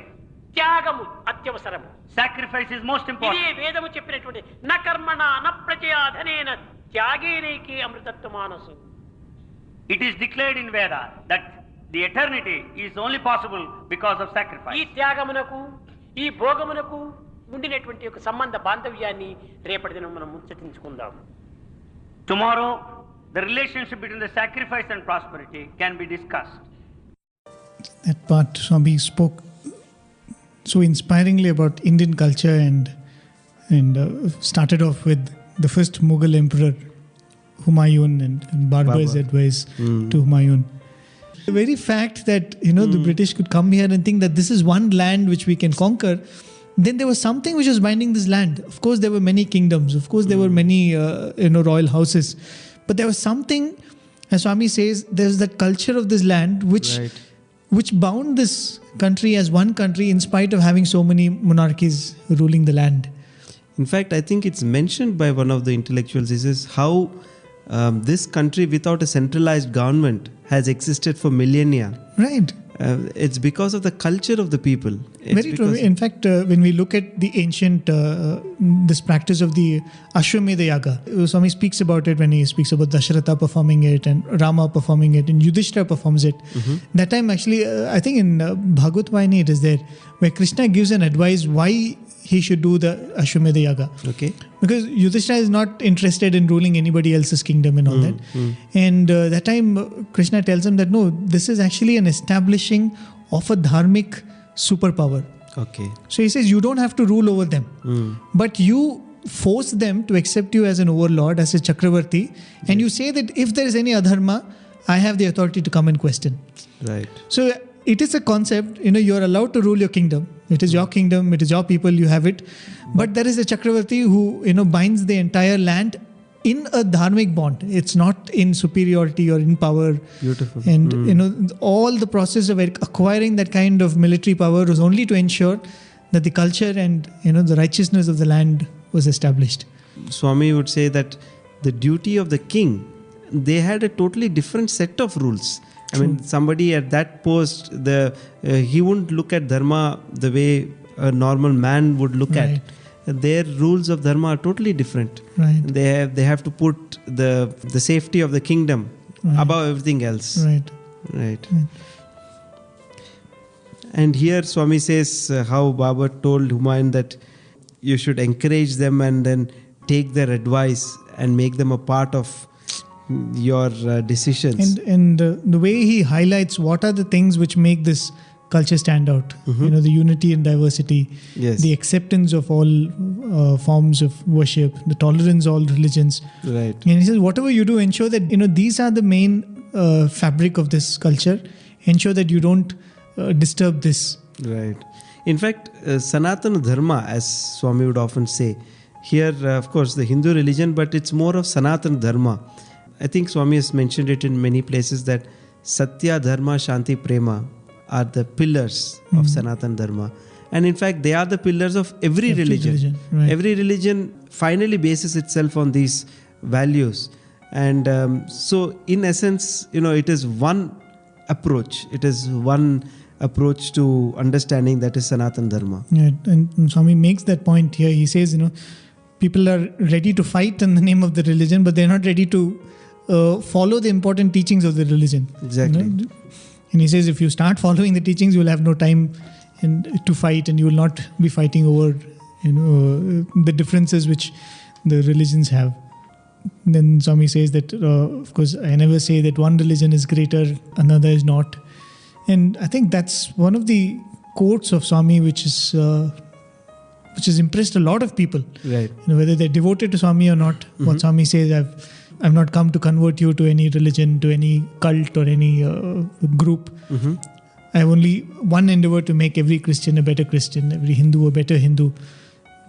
S4: త్యాగము అత్యవసరము.
S5: Sacrifice is most
S4: ఇదే
S5: important.
S4: వేదము చెప్పినటువంటి న కర్మణ న ప్రజయా ధనేన త్యాగేనైకే అమృతత్వ మానసు.
S5: It is declared in Veda that the eternity is only possible because of
S4: ఈ
S5: sacrifice.
S4: త్యాగమునకు ఈ భోగమునకు ఉండినటువంటి ఒక సంబంధ బాంధవ్యాన్ని రేపటి దినం మనం ముచ్చటించుకుందాం.
S5: Tomorrow, the relationship between the sacrifice and prosperity can be discussed.
S2: That part Swami spoke so inspiringly about Indian culture and started off with the first Mughal emperor Humayun and Babur's advice to Humayun. The very fact that the British could come here and think that this is one land which we can conquer, then there was something which was binding this land. Of course, there were many kingdoms. Of course, there were many royal houses, but there was something, as Swami says, there's that culture of this land which bound this country as one country in spite of having so many monarchies ruling the land.
S3: In fact, I think it's mentioned by one of the intellectuals. He says how this country without a centralized government has existed for millennia.
S2: Right.
S3: It's because of the culture of the people.
S2: Very true. In fact, when we look at the ancient, this practice of the Ashwamedha Yaga, Swami speaks about it when he speaks about Dasharatha performing it and Rama performing it and Yudhishthira performs it. That time actually, I think in Bhagavad Vayani it is there, where Krishna gives an advice why he should do the Ashwamedha Yaga.
S3: Okay.
S2: Because Yudhishthira is not interested in ruling anybody else's kingdom and all that. And that time Krishna tells him that no, this is actually an establishing of a dharmic superpower.
S3: Okay.
S2: So he says you don't have to rule over them, but you force them to accept you as an overlord, as a Chakravarti, and you say that if there is any adharma, I have the authority to come and question.
S3: Right.
S2: So it is a concept, you are allowed to rule your kingdom. It is your kingdom, it is your people, you have it. But there is a Chakravarti who, binds the entire land in a dharmic bond. It's not in superiority or in power.
S3: Beautiful.
S2: And, all the process of acquiring that kind of military power was only to ensure that the culture and, the righteousness of the land was established.
S3: Swami would say that the duty of the king, they had a totally different set of rules. I mean, somebody at that post, he wouldn't look at dharma the way a normal man would look at. Their rules of dharma are totally different.
S2: Right.
S3: They have to put the safety of the kingdom above everything else. Right. And here Swami says how Baba told Humayun that you should encourage them and then take their advice and make them a part of your decisions.
S2: And the way he highlights what are the things which make this culture stand out. The unity and diversity,
S3: Yes.
S2: the acceptance of all forms of worship, the tolerance of all religions.
S3: Right.
S2: And he says, whatever you do, ensure that these are the main fabric of this culture. Ensure that you don't disturb this.
S3: Right. In fact, Sanatana Dharma, as Swami would often say, here, of course, the Hindu religion, but it's more of Sanatana Dharma. I think Swami has mentioned it in many places that Satya, Dharma, Shanti, Prema are the pillars of Sanatana Dharma. And in fact, they are the pillars of every religion.
S2: Right.
S3: Every religion finally bases itself on these values. And so, in essence, it is one approach. It is one approach to understanding, that is Sanatana Dharma.
S2: Yeah, and Swami makes that point here. He says, people are ready to fight in the name of the religion, but they're not ready to follow the important teachings of the religion.
S3: Exactly.
S2: And he says, if you start following the teachings, you will have no time to fight, and you will not be fighting over the differences which the religions have. Then Swami says that, of course, I never say that one religion is greater, another is not. And I think that's one of the quotes of Swami which has impressed a lot of people.
S3: Right.
S2: Whether they're devoted to Swami or not. What Swami says, I've not come to convert you to any religion, to any cult or any group. I have only one endeavor, to make every Christian a better Christian, every Hindu a better Hindu.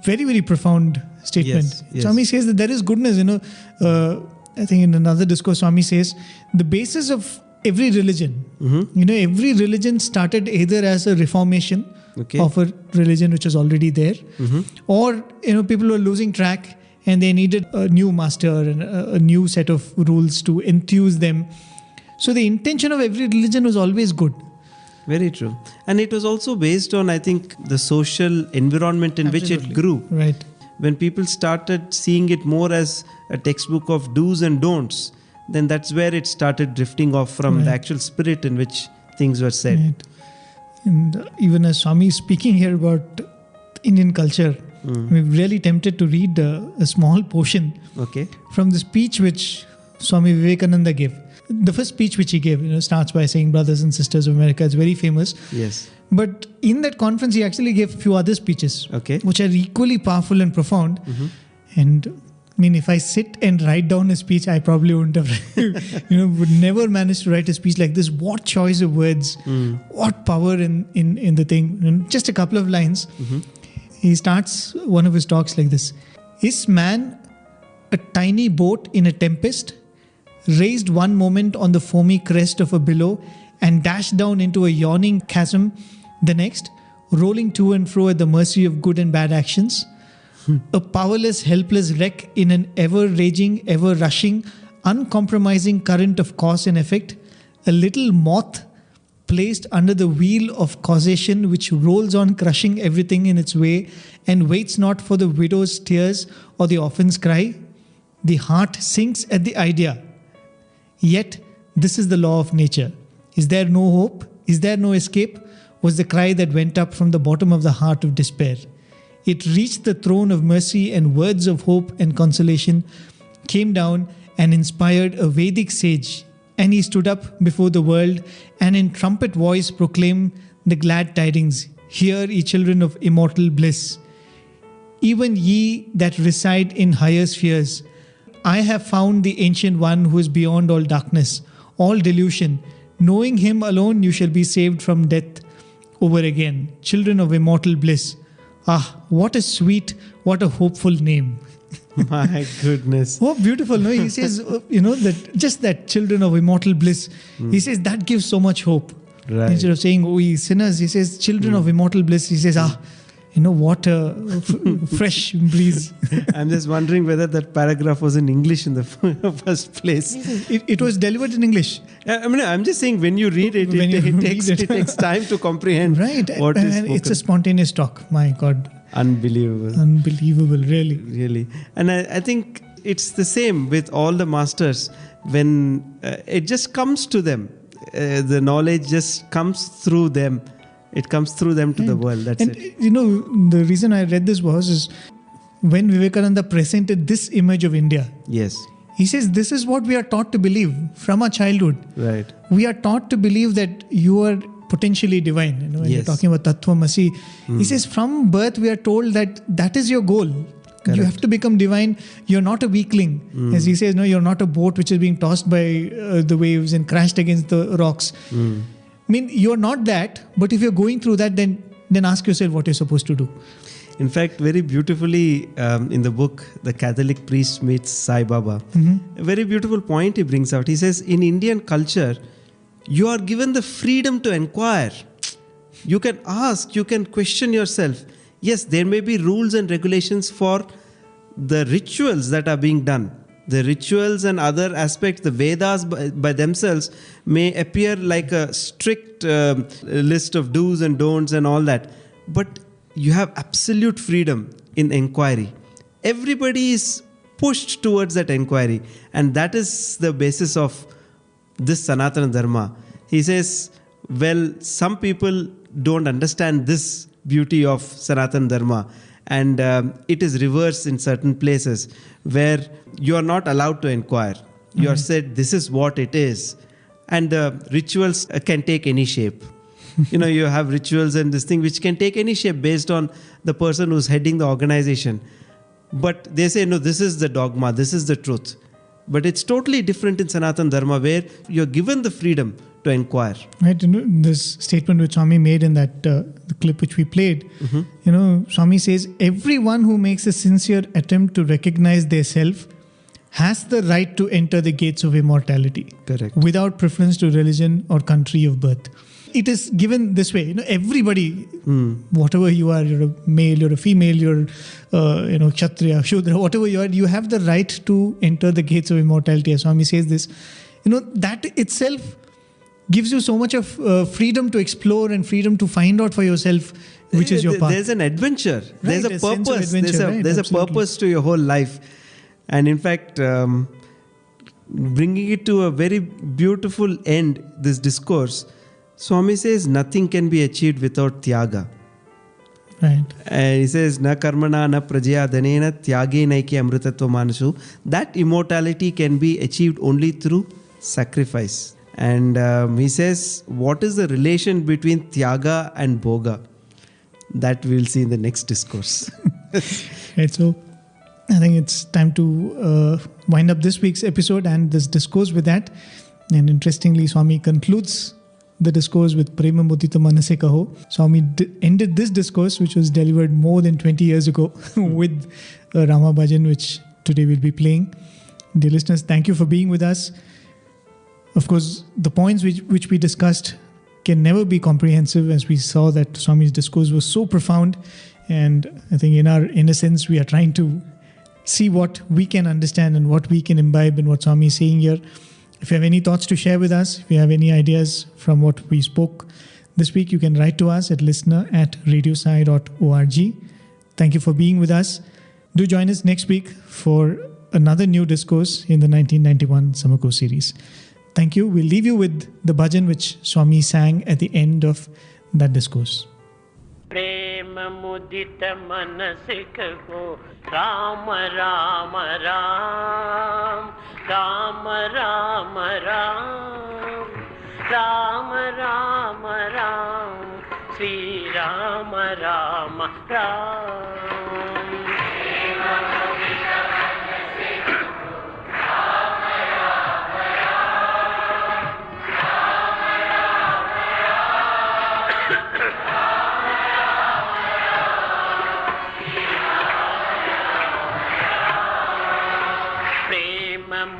S2: Very, very profound statement.
S3: Yes.
S2: Swami says that there is goodness. I think in another discourse, Swami says the basis of every religion, every religion started either as a reformation of a religion which was already there, or people were losing track and they needed a new master and a new set of rules to enthuse them. So the intention of every religion was always good.
S3: Very true. And it was also based on, I think, the social environment in which it grew.
S2: Right.
S3: When people started seeing it more as a textbook of do's and don'ts, then that's where it started drifting off from the actual spirit in which things were said.
S2: Right. And even as Swami is speaking here about Indian culture, we're really tempted to read a small portion from the speech which Swami Vivekananda gave. The first speech which he gave, starts by saying, "Brothers and sisters of America." It's very famous.
S3: Yes.
S2: But in that conference, he actually gave a few other speeches, which are equally powerful and profound. And I mean, if I sit and write down a speech, I probably wouldn't have, would never manage to write a speech like this. What choice of words, what power in the thing. And just a couple of lines. He starts one of his talks like this: "Is man a tiny boat in a tempest, raised one moment on the foamy crest of a billow and dashed down into a yawning chasm the next, rolling to and fro at the mercy of good and bad actions? A powerless, helpless wreck in an ever-raging, ever-rushing, uncompromising current of cause and effect, a little moth placed under the wheel of causation which rolls on crushing everything in its way and waits not for the widow's tears or the orphan's cry? The heart sinks at the idea. Yet, this is the law of nature. Is there no hope? Is there no escape?" was the cry that went up from the bottom of the heart of despair. It reached the throne of mercy, and words of hope and consolation came down and inspired a Vedic sage. And he stood up before the world and in trumpet voice proclaimed the glad tidings, "Hear, ye children of immortal bliss. Even ye that reside in higher spheres, I have found the Ancient One who is beyond all darkness, all delusion. Knowing Him alone, you shall be saved from death over again. Children of immortal bliss." Ah, what a sweet, what a hopeful name.
S3: My goodness.
S2: Oh, beautiful. No, he says, that just that children of immortal bliss, he says that gives so much hope.
S3: Right.
S2: Instead of saying, "Oh, ye sinners," he says, "Children of immortal bliss." He says, what a fresh breeze.
S3: I'm just wondering whether that paragraph was in English in the first place.
S2: It was delivered in English.
S3: I mean, I'm just saying when you read it, it takes time to comprehend what is spoken.
S2: It's a spontaneous talk. My God. Unbelievable, really.
S3: Really. And I think it's the same with all the masters. When it just comes to them, the knowledge just comes through them. It comes through them to the world. That's it.
S2: The reason I read this is when Vivekananda presented this image of India.
S3: Yes.
S2: He says this is what we are taught to believe from our childhood.
S3: Right.
S2: We are taught to believe that you are potentially divine. You know, when you're
S3: Yes.
S2: talking about Tattvamasi, he says from birth we are told that is your goal. You have to become divine. You're not a weakling. As he says, no, you're not a boat which is being tossed by the waves and crashed against the rocks. I mean, you're not that, but if you're going through that, then ask yourself what you're supposed to do.
S3: In fact, very beautifully in the book, The Catholic Priest Meets Sai Baba, a very beautiful point he brings out. He says, in Indian culture, you are given the freedom to inquire. You can ask, you can question yourself. Yes, there may be rules and regulations for the rituals that are being done. The rituals and other aspects, the Vedas by themselves may appear like a strict list of do's and don'ts and all that. But you have absolute freedom in inquiry. Everybody is pushed towards that inquiry. And that is the basis of this Sanatana Dharma. He says, well, some people don't understand this beauty of Sanatana Dharma. And it is reversed in certain places where you are not allowed to inquire. You are said, this is what it is. And the rituals can take any shape. You have rituals and this thing which can take any shape based on the person who's heading the organization. But they say, no, this is the dogma, this is the truth. But it's totally different in Sanatana Dharma where you're given the freedom to inquire.
S2: Right, this statement which Swami made in that the clip which we played, Swami says, everyone who makes a sincere attempt to recognize their self has the right to enter the gates of immortality.
S3: Correct.
S2: Without preference to religion or country of birth. It is given this way. Everybody, whatever you are, you're a male, you're a female, you're, Kshatriya, Shudra, whatever you are, you have the right to enter the gates of immortality. As Swami says this, that itself gives you so much of freedom to explore and freedom to find out for yourself which is your path.
S3: There's an adventure. There's a purpose. There's a purpose to your whole life. And in fact, bringing it to a very beautiful end, this discourse, Swami says nothing can be achieved without tyaga.
S2: Right.
S3: And he says, na karmana na prajaya dhanena tyage naiki amrutatva manasu. That immortality can be achieved only through sacrifice. And he says, what is the relation between tyaga and bhoga? That we'll see in the next discourse.
S2: Right, so I think it's time to wind up this week's episode and this discourse with that. And interestingly, Swami concludes the discourse with Prema Mudita Manase Kaho. Swami ended this discourse, which was delivered more than 20 years ago, with Rama Bhajan, which today we'll be playing. Dear listeners, thank you for being with us. Of course, the points which we discussed can never be comprehensive, as we saw that Swami's discourse was so profound. And I think in our innocence, we are trying to see what we can understand and what we can imbibe in what Swami is saying here. If you have any thoughts to share with us, if you have any ideas from what we spoke this week, you can write to us at listener@radiosai.org. Thank you for being with us. Do join us next week for another new discourse in the 1991 Summer Course series. Thank you. We'll leave you with the bhajan which Swami sang at the end of that discourse.
S4: Prema mudita manase kaho Rama Rama Ram Rama Rama Ram Rama Rama Ram Sri Rama Rama Ram.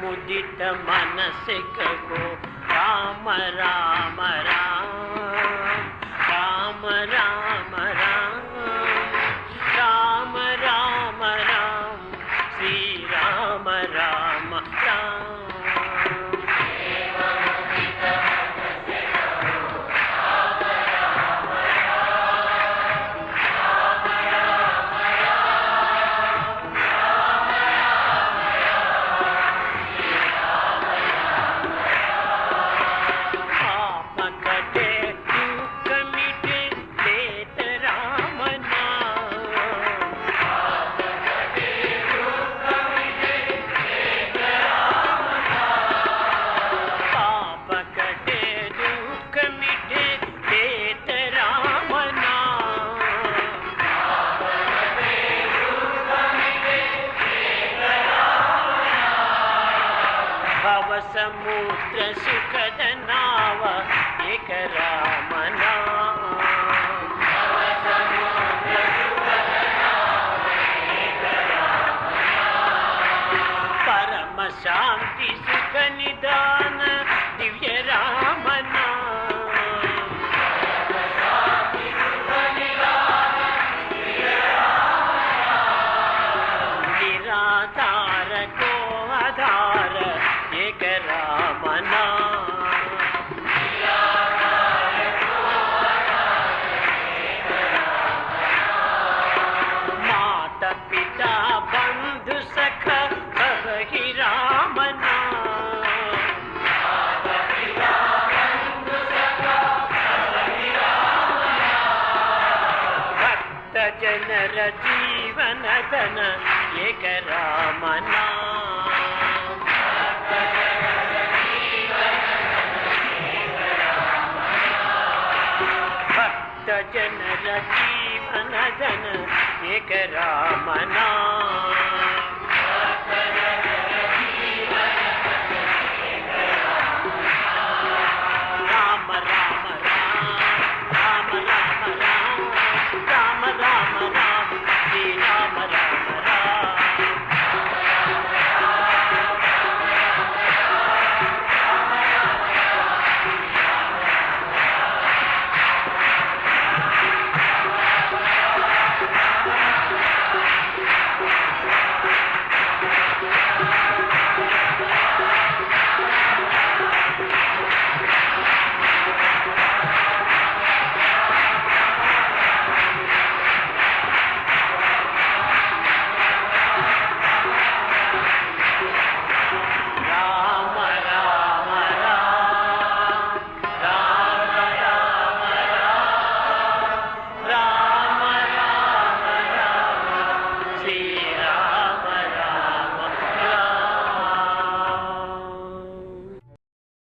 S4: Mudita manase kaho Rama Rama Ram Rama Rama Ram Rama Rama Ram Sri Rama Rama Ram. समुद्र सुखद नाव एक रामना परम शांति सुख निदान दिव्य रामना निराधार को आधार एक रामना माता पिता बंधु सखा सब ही रामना भक्त जनर जीवन धन एक रामना भक्त जनर जीवन धन एक रामना